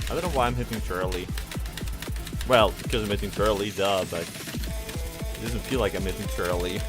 I don't know why I'm hitting too early. Well, because I'm hitting too early, duh, but it doesn't feel like I'm hitting too early.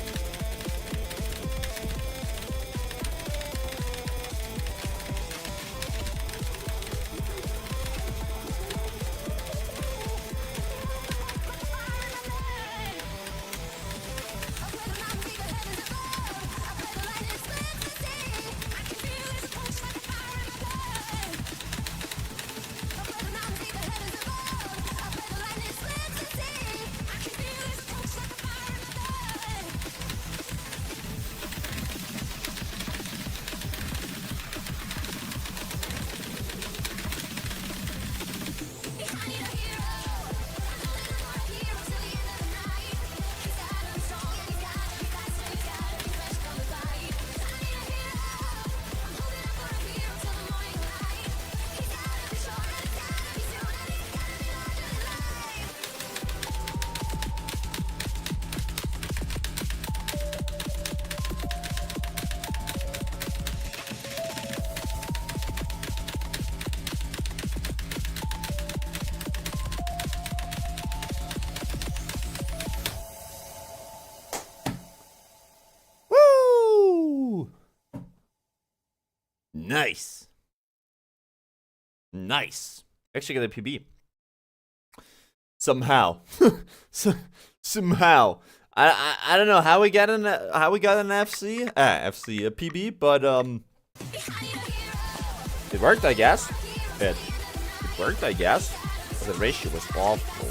Nice. Nice. Actually got a PB. Somehow. Somehow. I don't know how we got an FC a PB, but it worked, I guess. It worked, I guess. But the ratio was awful.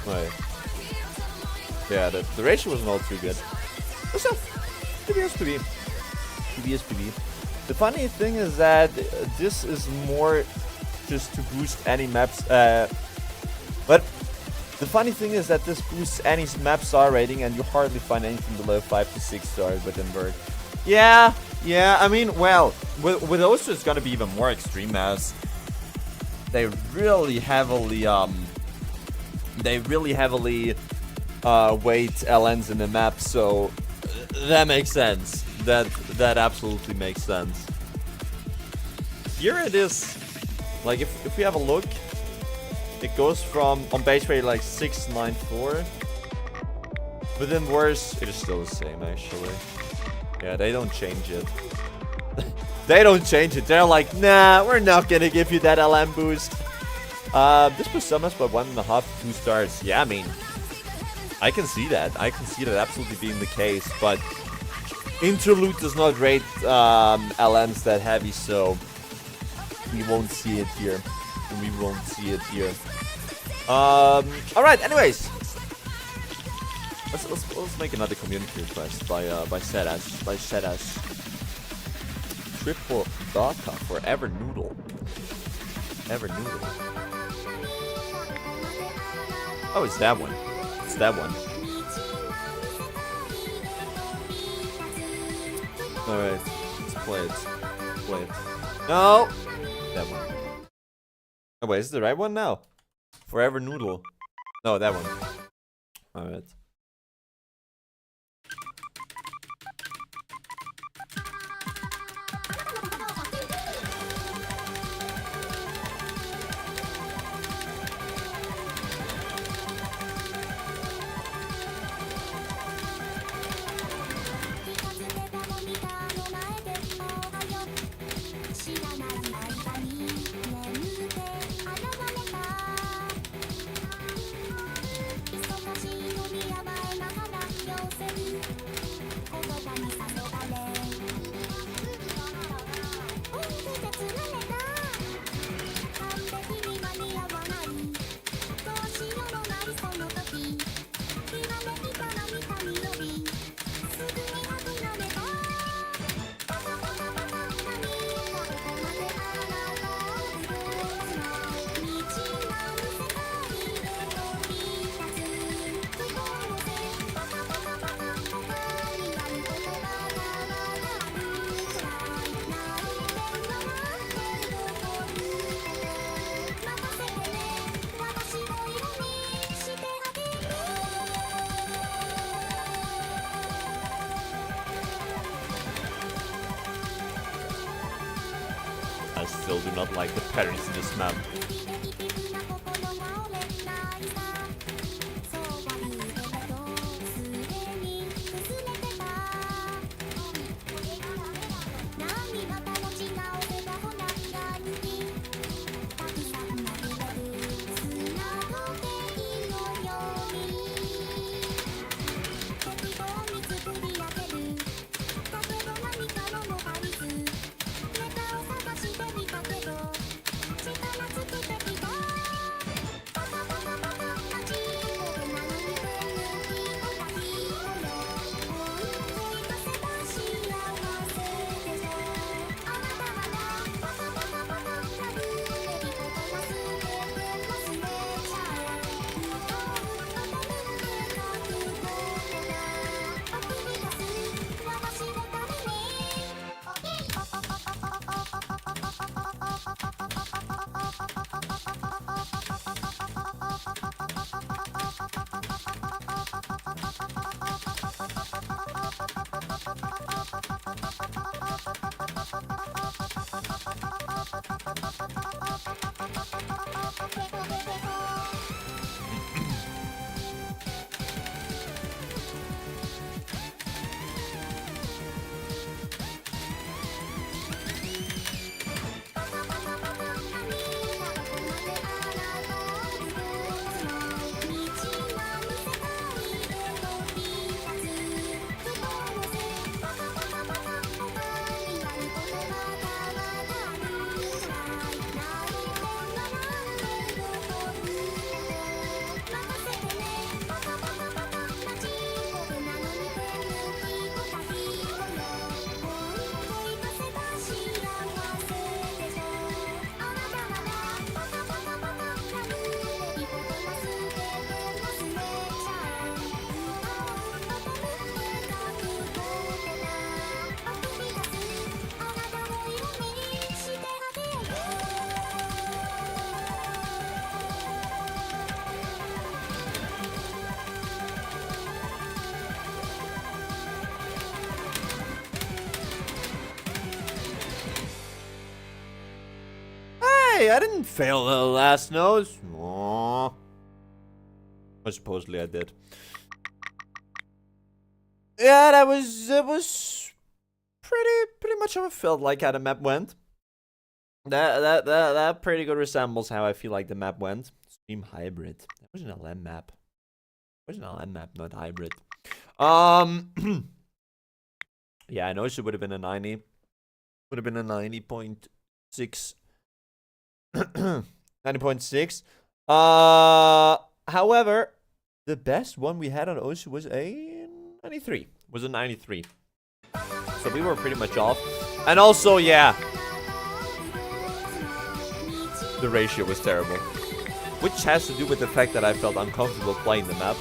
Right. Yeah, the ratio wasn't all too good. But still, PB is PB. PB is PB. The funny thing is that this is more just to boost any maps. But the funny thing is that this boosts any map star rating, and you hardly find anything below 5 to 6 stars within work. Yeah. I mean, well, with those, it's gonna be even more extreme as they really heavily they really heavily weight LNs in the map, so that makes sense. That absolutely makes sense. Here it is, like if we have a look, it goes from on base rate like 694. Within worse, it is still the same actually. Yeah, they don't change it. They don't change it. They're like, nah, we're not gonna give you that LM boost. This was summons by 1.5 to 2 stars. Yeah, I mean, I can see that. I can see that absolutely being the case, but Interlude does not rate LMs that heavy, so we won't see it here. We won't see it here. Alright, anyways. Let's make another community request by Sedas. Triple Daka for Ever Noodle. Ever Noodle. Oh, it's that one. It's that one. Alright, let's play it. Play it. No! That one. Oh wait, is it the right one now? Forever Noodle. No, that one. Alright. I still do not like the patterns in this map. Hey, I didn't fail the last nose. Aww. Or supposedly I did. Yeah, that was pretty much how it felt like how the map went. That pretty good resembles how I feel like the map went. Stream hybrid. That was an LM map. It was an LM map, not hybrid. Yeah, I know it would have been a 90. Would have been a 90.6. 90.6. However, the best one we had on Ocean was a 93. Was a 93. So we were pretty much off. And also, yeah, the ratio was terrible. Which has to do with the fact that I felt uncomfortable playing the map.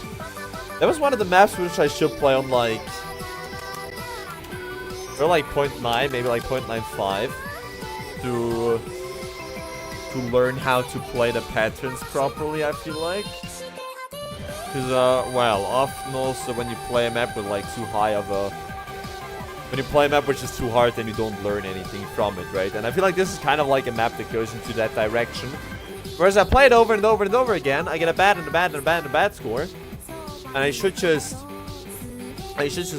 That was one of the maps which I should play on like... or like 0.9, maybe like 0.95. To learn how to play the patterns properly, I feel like. Because, well, often also when you play a map with like too high of a... when you play a map which is too hard, then you don't learn anything from it, right? And I feel like this is kind of like a map that goes into that direction. Whereas I play it over and over and over again, I get a bad and a bad and a bad and a bad score. And I should just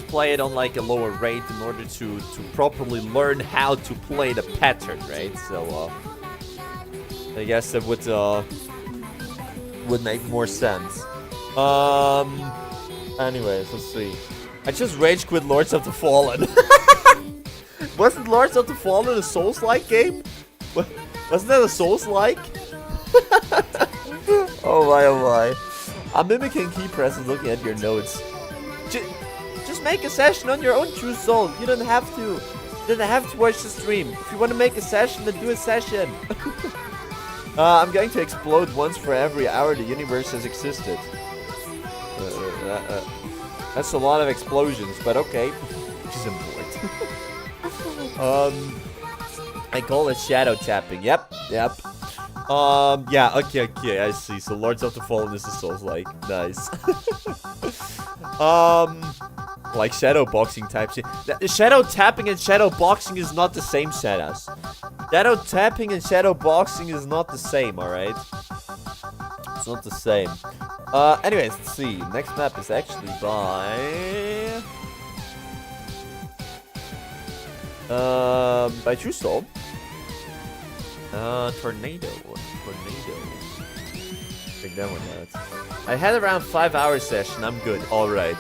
play it on like a lower rate in order to properly learn how to play the pattern, right? So, I guess that would make more sense. Anyways, let's see. I just rage quit Lords of the Fallen. Wasn't Lords of the Fallen a Souls-like game? Wasn't that a Souls-like? Oh my, oh my. I'm mimicking key presses looking at your notes. Just make a session on your own True Soul. You don't have to. You don't have to watch the stream. If you want to make a session, then do a session. I'm going to explode once for every hour the universe has existed. That's a lot of explosions, but okay. Which is important. I call it shadow tapping. Yep. Yeah, okay, I see. So Lords of the Fallen is the Souls-like. Nice. Like shadow boxing type shit. Shadow tapping and shadow boxing is not the same, Shadows. Shadow tapping and shadow boxing is not the same, alright? It's not the same. Anyways, let's see. Next map is actually by True Soul. Tornado. Take that one out. I had around 5 hours session. I'm good. Alright.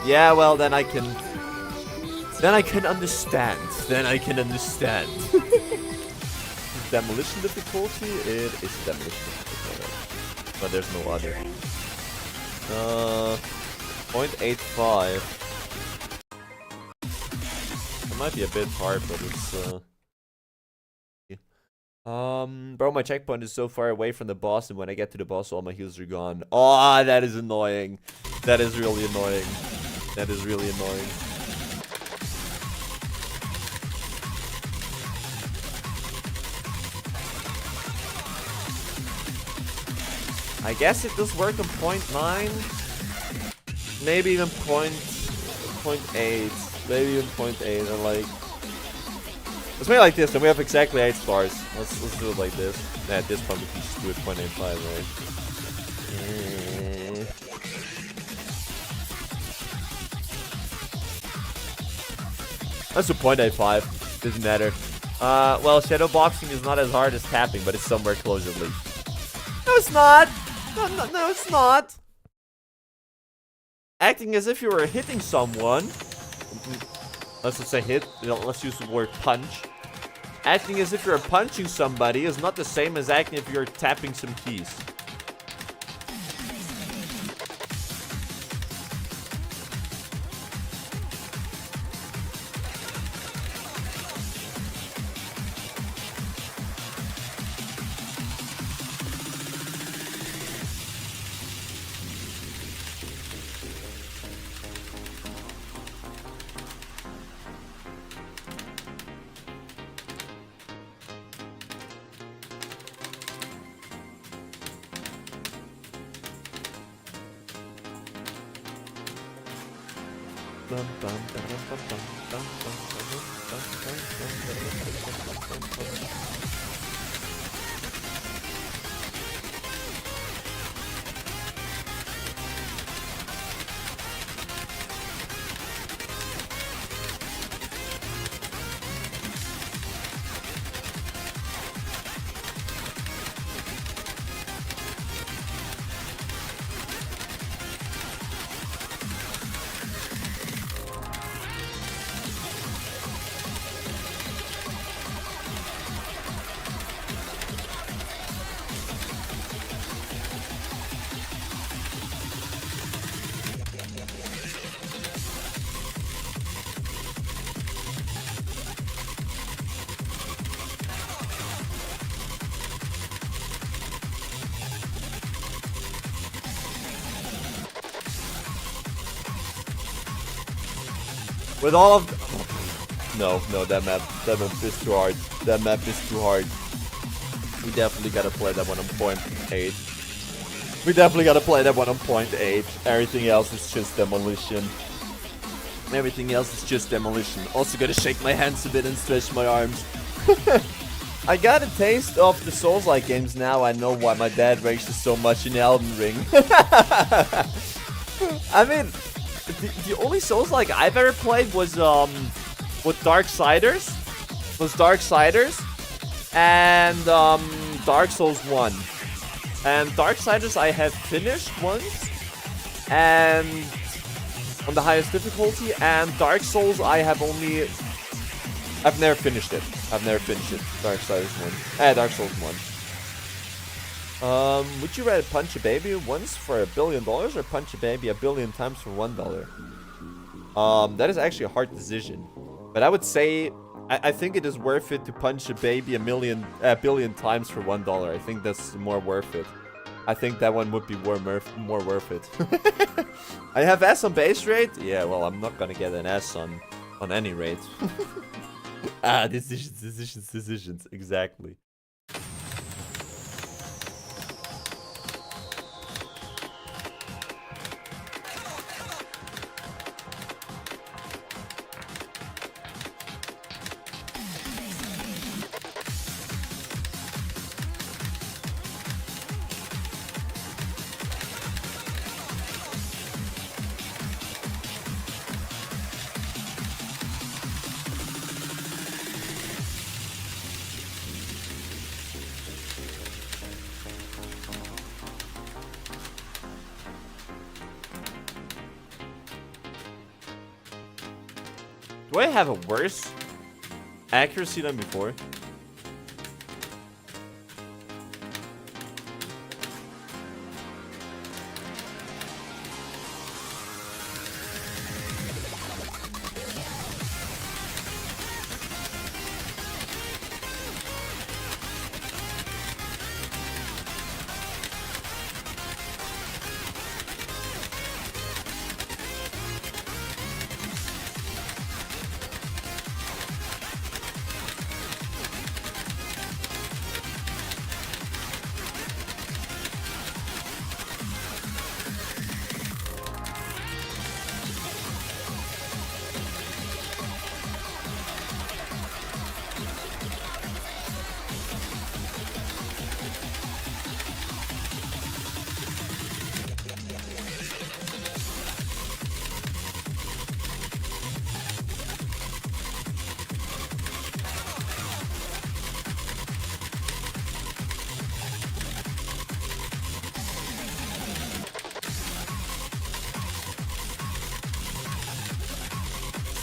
Yeah, well, then I can understand. Demolition difficulty? It is demolition difficulty. But there's no other. 0.85. It might be a bit hard, but it's bro, my checkpoint is so far away from the boss, and when I get to the boss, all my heals are gone. Oh, that is annoying. That is really annoying. I guess it does work on 0.9. Maybe even 0.8. Maybe even 0.8. And like, let's make it like this, then we have exactly 8 stars. Let's do it like this. At this point, we can just do it 0.85, right? Let's do 0.85. Doesn't matter. Well, shadow boxing is not as hard as tapping, but it's somewhere close at least. No, it's not. No, it's not. Acting as if you were hitting someone. Let's just say hit. Let's use the word punch. Acting as if you're punching somebody is not the same as acting if you're tapping some keys. With all of... No, that map is too hard. That map is too hard. We definitely gotta play that one on .8. We definitely gotta play that one on .8. Everything else is just demolition. Everything else is just demolition. Also gotta shake my hands a bit and stretch my arms. I got a taste of the Souls-like games now. I know why my dad rages so much in Elden Ring. I mean, the only Souls-like I've ever played was Darksiders. And Dark Souls 1. And Darksiders I have finished once. And on the highest difficulty. And Dark Souls I've never finished it. Darksiders 1. Dark Souls 1. Would you rather punch a baby once for $1 billion or punch a baby 1 billion times for $1? That is actually a hard decision. But I would say I think it is worth it to punch a baby a billion times for $1. I think that's more worth it. I think that one would be more worth it. I have S on base rate? Yeah, well, I'm not gonna get an S on any rate. Decisions. Exactly. Do I have a worse accuracy than before?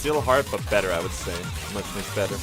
Still hard, but better, I would say. Much better.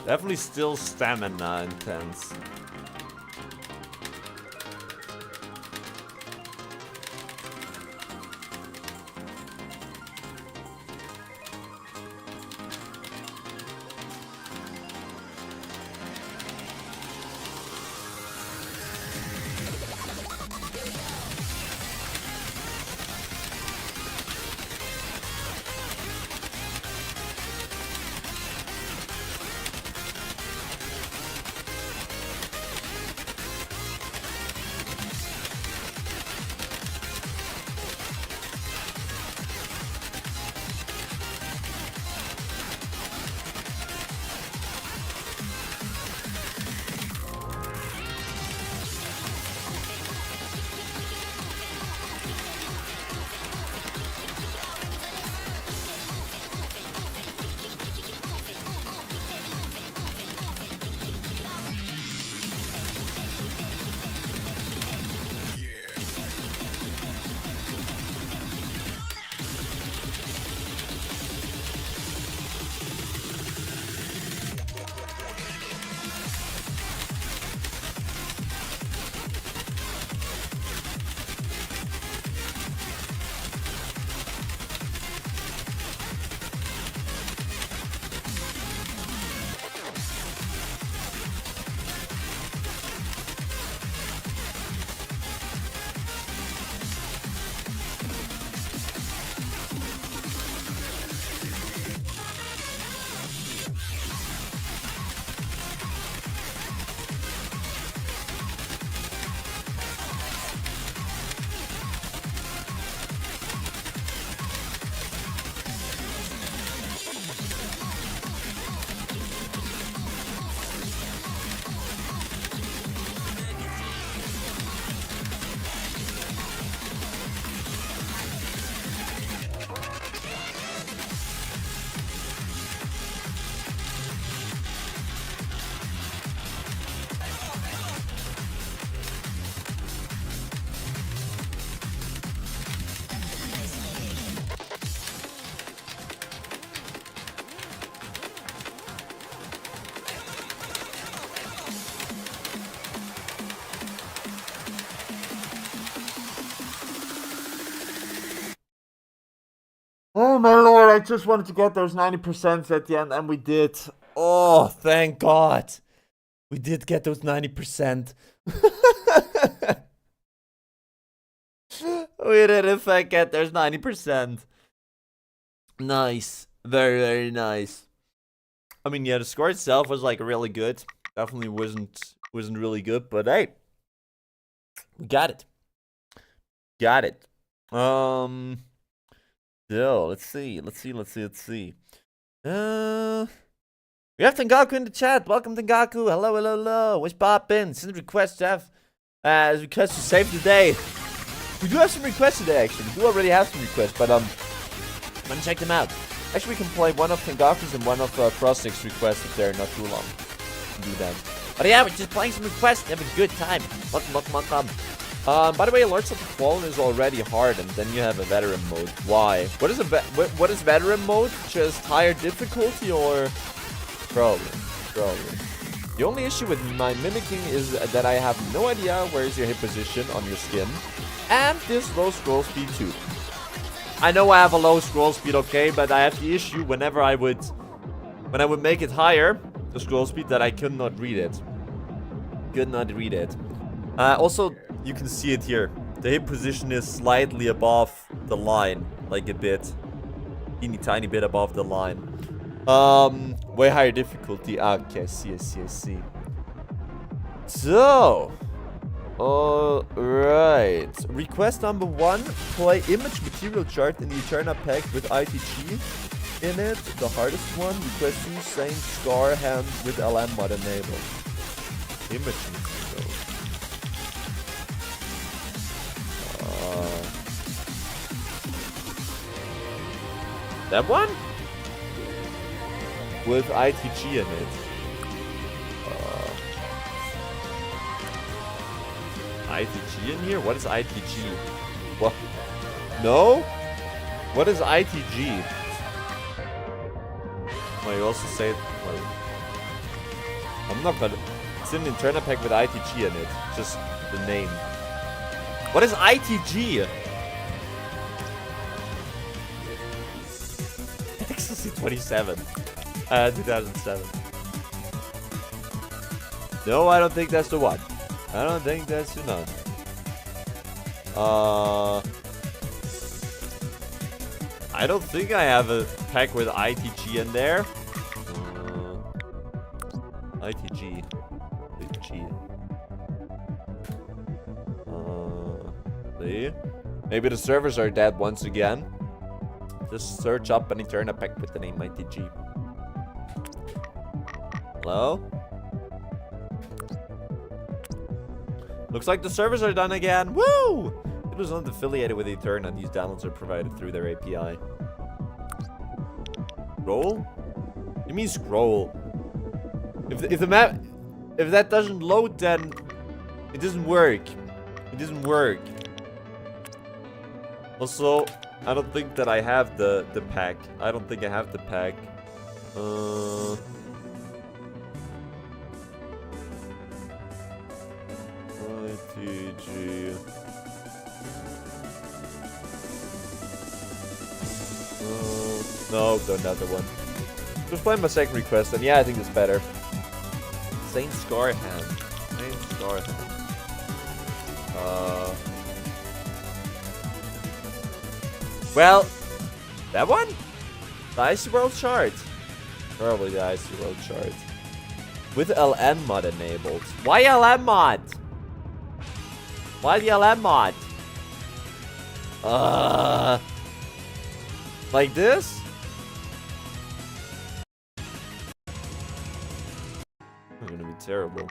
Definitely still stamina intense. I just wanted to get those 90% at the end, and we did. Oh, thank God. We did get those 90%. We did in fact get those 90%. Nice. Very, very nice. I mean, yeah, the score itself was like really good. Definitely wasn't really good, but hey. We got it. Got it. So let's see. We have Tengaku in the chat. Welcome, Tengaku. Hello. What's poppin'? Send requests to have requests to save the day. We do have some requests today, actually. We do already have some requests, but I'm gonna check them out. Actually, we can play one of Tengaku's and one of Frostic's requests if they're not too long. We can do that. But yeah, we're just playing some requests and have a good time. Welcome. By the way, Alerts of the Fallen is already hard, and then you have a veteran mode. Why? What is what is veteran mode? Just higher difficulty or? Probably. The only issue with my mimicking is that I have no idea where is your hit position on your skin, and this low scroll speed too. I know I have a low scroll speed, okay, but I have the issue when I would make it higher, the scroll speed, that I could not read it. Also, you can see it here. The hit position is slightly above the line, like a bit, teeny tiny bit above the line. Way higher difficulty. Okay, I see. So, alright. Request number 1: play image material chart in the Eterna pack with ITG in it. The hardest one. Request 2: same scar hand with LM mod enabled. Image material. That one? With ITG in it. ITG in here? What is ITG? What? No? What is ITG? Well, you also say... Well, I'm not gonna... It's in the Interna pack with ITG in it. Just the name. What is ITG? Ecstasy 27. 2007. No, I don't think that's the one. I don't think that's the one. I don't think I have a pack with ITG in there. ITG. See? Maybe the servers are dead once again. Just search up an Eterna pack with the name ITG. Hello? Looks like the servers are done again. Woo! It was not affiliated with Eterna, and these downloads are provided through their API. Scroll? You mean scroll? If the map, if that doesn't load, then it doesn't work. It doesn't work. Also, I don't think that I have the pack. I don't think I have the pack. ITG. No, don't have the one. Just playing my second request, and yeah, I think it's better. Saint Scar hand. Well, that one? The Icy World chart. Probably the Icy World chart. With LN mod enabled. Why LN mod? Why the LN mod? Like this? It's gonna be terrible.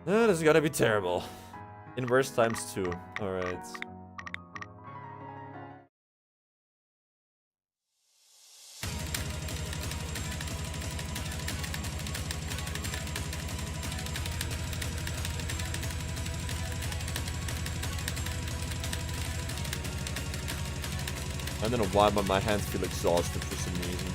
That is gonna be terrible. Inverse times 2. Alright. I don't know why, but my hands feel exhausted for some reason.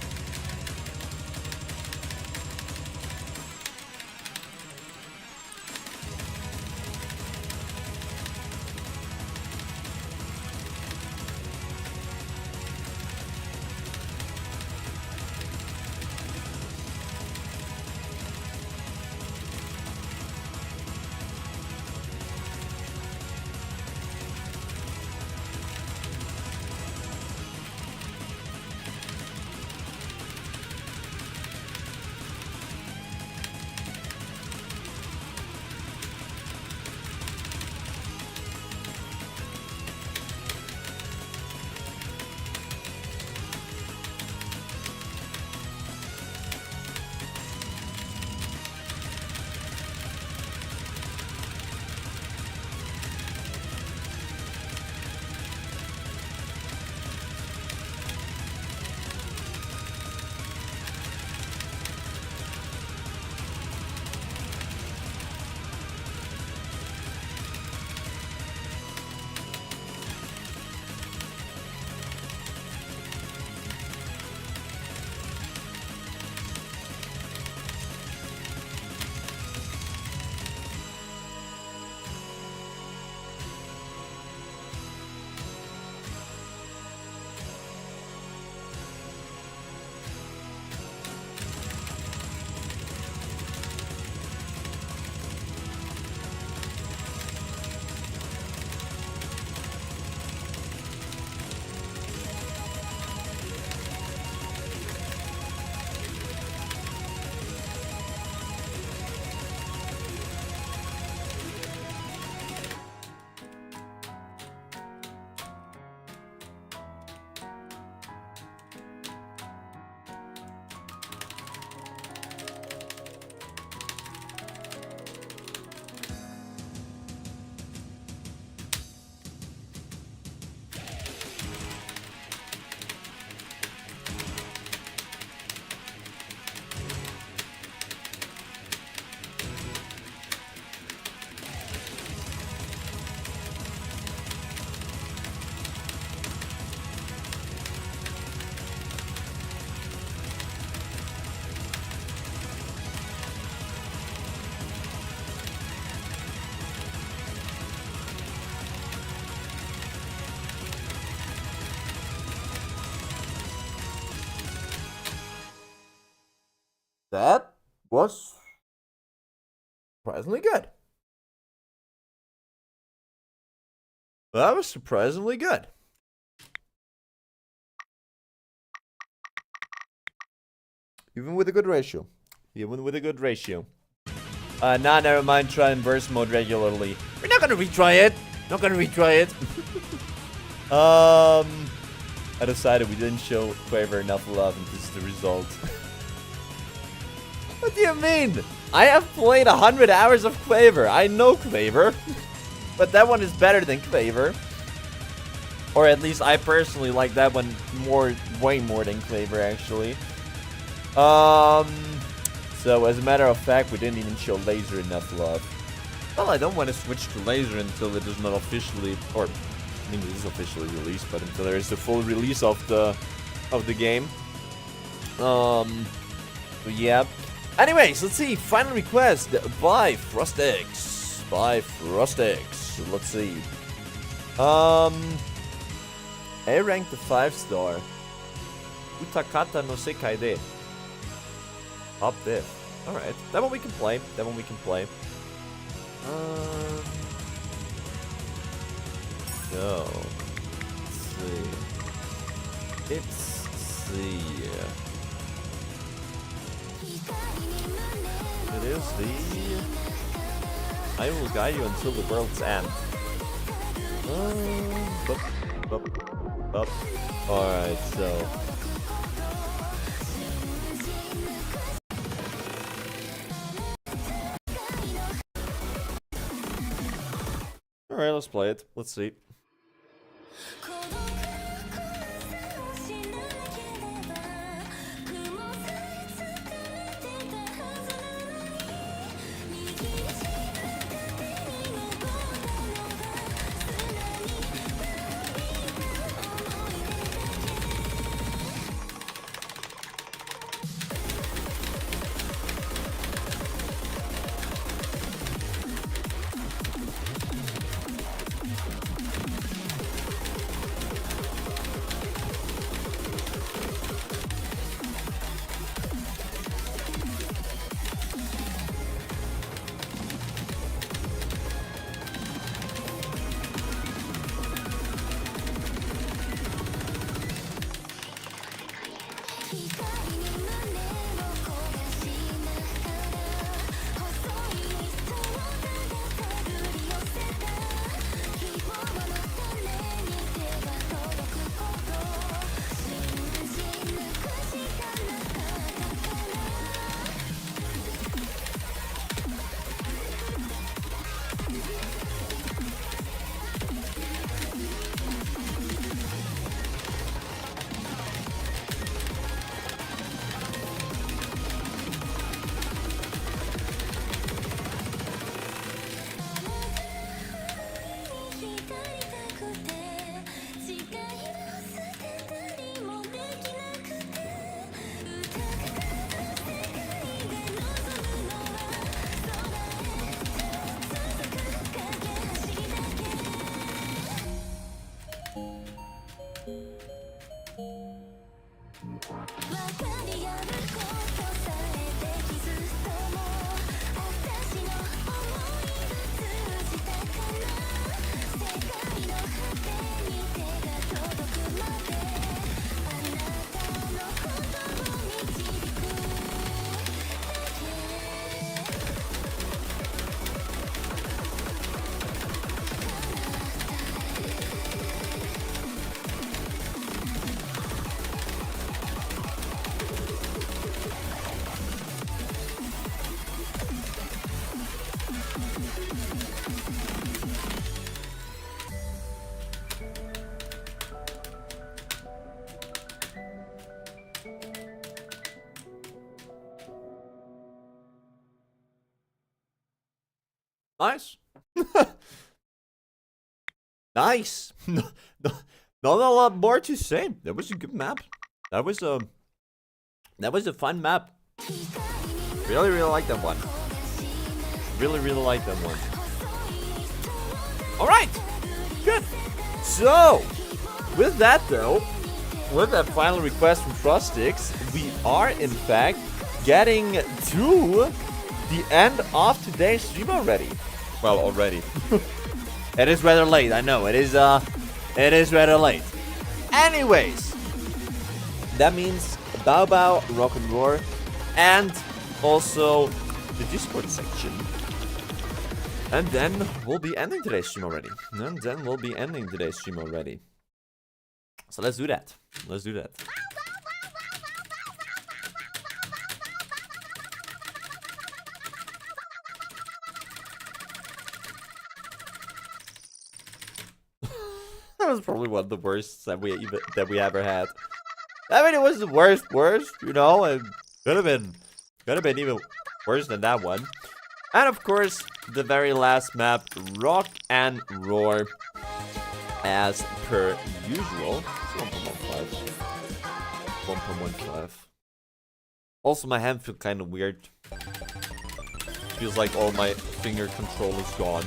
that was surprisingly good. That was surprisingly good. Even with a good ratio. Even with a good ratio. Nah, never mind. Try in burst mode regularly. We're not gonna retry it. Not gonna retry it. I decided we didn't show Quaver enough love, and this is the result. What do you mean? I have played 100 hours of Quaver. I know Quaver. But that one is better than Quaver. Or at least I personally like that one way more than Quaver, actually. So as a matter of fact, we didn't even show Laser enough love. Well, I don't want to switch to Laser until it is not officially, or I mean it is officially released, but until there is the full release of the game. So yeah. Anyways, let's see. Final request by Frostix. Let's see. A ranked the 5-star. Utakata no Sekai de. Up there. Alright. That one we can play. So. Let's see. It is the... I will guide you until the world's end. Up. Alright, so... Alright, let's play it. Let's see. Nice. Nice. Not a lot more to say. That was a good map. That was a fun map. Really like that one. Really like that one. Alright. Good. So, with that though, with that final request from Frostix, we are in fact getting to the end of today's stream already. Well, already. It is rather late, I know. It is rather late. Anyways, that means Bow Bow, Rock and Roar, and also the Discord section. And then we'll be ending today's stream already. So let's do that. That was probably one of the worst that we ever had. I mean, it was the worst, you know. It could have been even worse than that one. And of course, the very last map, Rock and Roar, as per usual. It's 1.15. Also, my hand feels kind of weird. Feels like all my finger control is gone.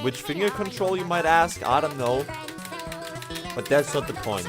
Which finger control, you might ask? I don't know. But that's not the point.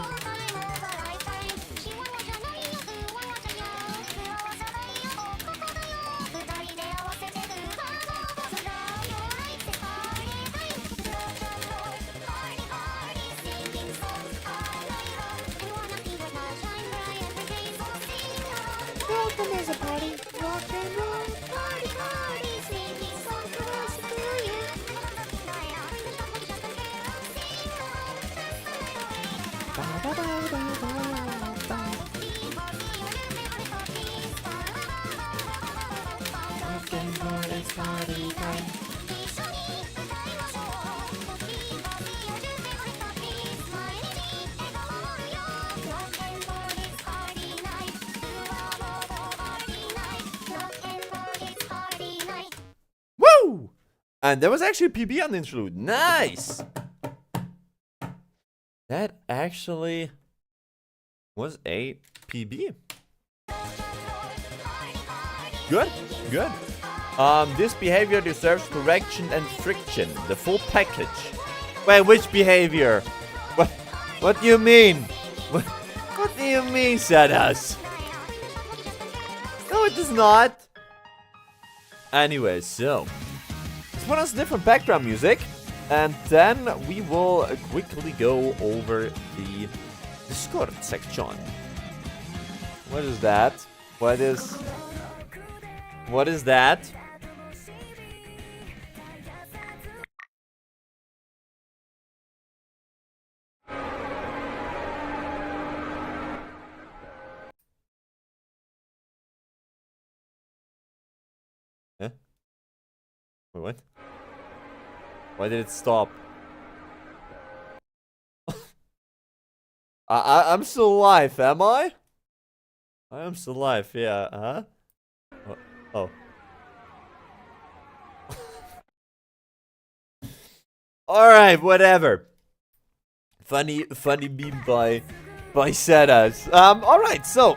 Woo! And there was actually a PB on the interlude. Nice! That actually was a PB. Good. This behavior deserves correction and friction. The full package. Wait, which behavior? What do you mean? What do you mean, Sadas? No, it does not. Anyway, so this one has different background music. And then we will quickly go over the Discord section. What is that? What is that? Huh? Wait, what? Why did it stop? I'm still alive, am I? I am still alive, yeah, huh? Oh. Alright, whatever. Funny meme by Sedas. Alright, so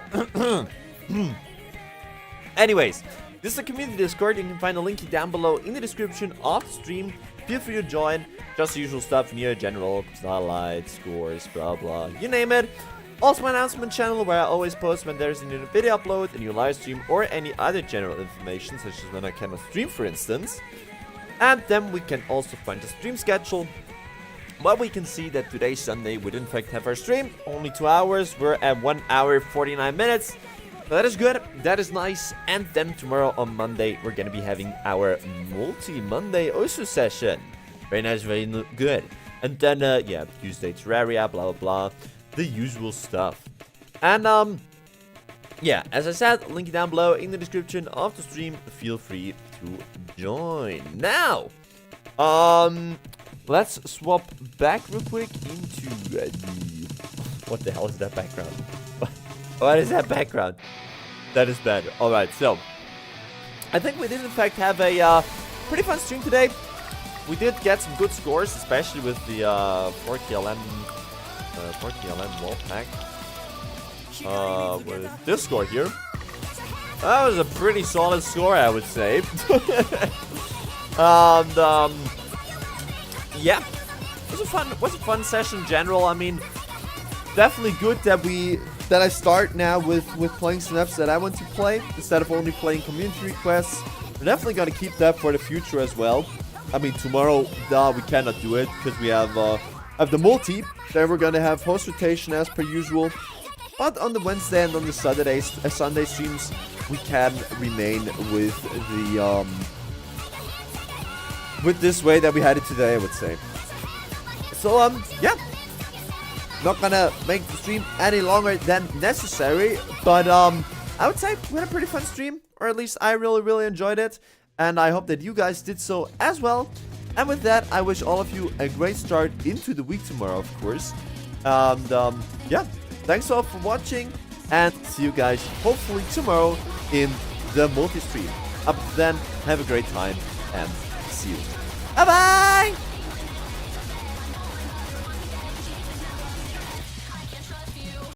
anyways, this is the community Discord. You can find the link down below in the description of the stream. Feel free to join. Just the usual stuff near general, starlight, scores, blah blah, you name it. Also my announcement channel where I always post when there's a new video upload, a new live stream, or any other general information, such as when I cannot stream, for instance. And then we can also find the stream schedule, where we can see that today, Sunday, we did in fact have our stream. Only 2 hours. We're at 1 hour 49 minutes. So that is good. That is nice. And then tomorrow on Monday, we're going to be having our multi-Monday OSU session. Very nice, very good. And then, yeah, Tuesday Terraria, blah, blah, blah. The usual stuff. And, yeah, as I said, link down below in the description of the stream. Feel free to join. Now, let's swap back real quick into the... What the hell is that background? What is that background? That is bad. Alright, so I think we did in fact have a pretty fun stream today. We did get some good scores, especially with the 4KLM wall pack. With this score here. That was a pretty solid score, I would say. And yeah, it was a fun session in general. I mean, definitely good that we that I start now with playing some maps that I want to play instead of only playing community requests. We're definitely gonna keep that for the future as well. I mean, tomorrow, we cannot do it because we have the multi. Then we're gonna have host rotation as per usual. But on the Wednesday and on the Sunday streams, we can remain with the with this way that we had it today, I would say. So yeah, not gonna make the stream any longer than necessary, but I would say we had a pretty fun stream, or at least I really enjoyed it, and I hope that you guys did so as well. And with that, I wish all of you a great start into the week tomorrow, of course. And yeah, thanks all for watching, and see you guys hopefully tomorrow in the multi-stream. Up then, have a great time, and see you. Bye-bye!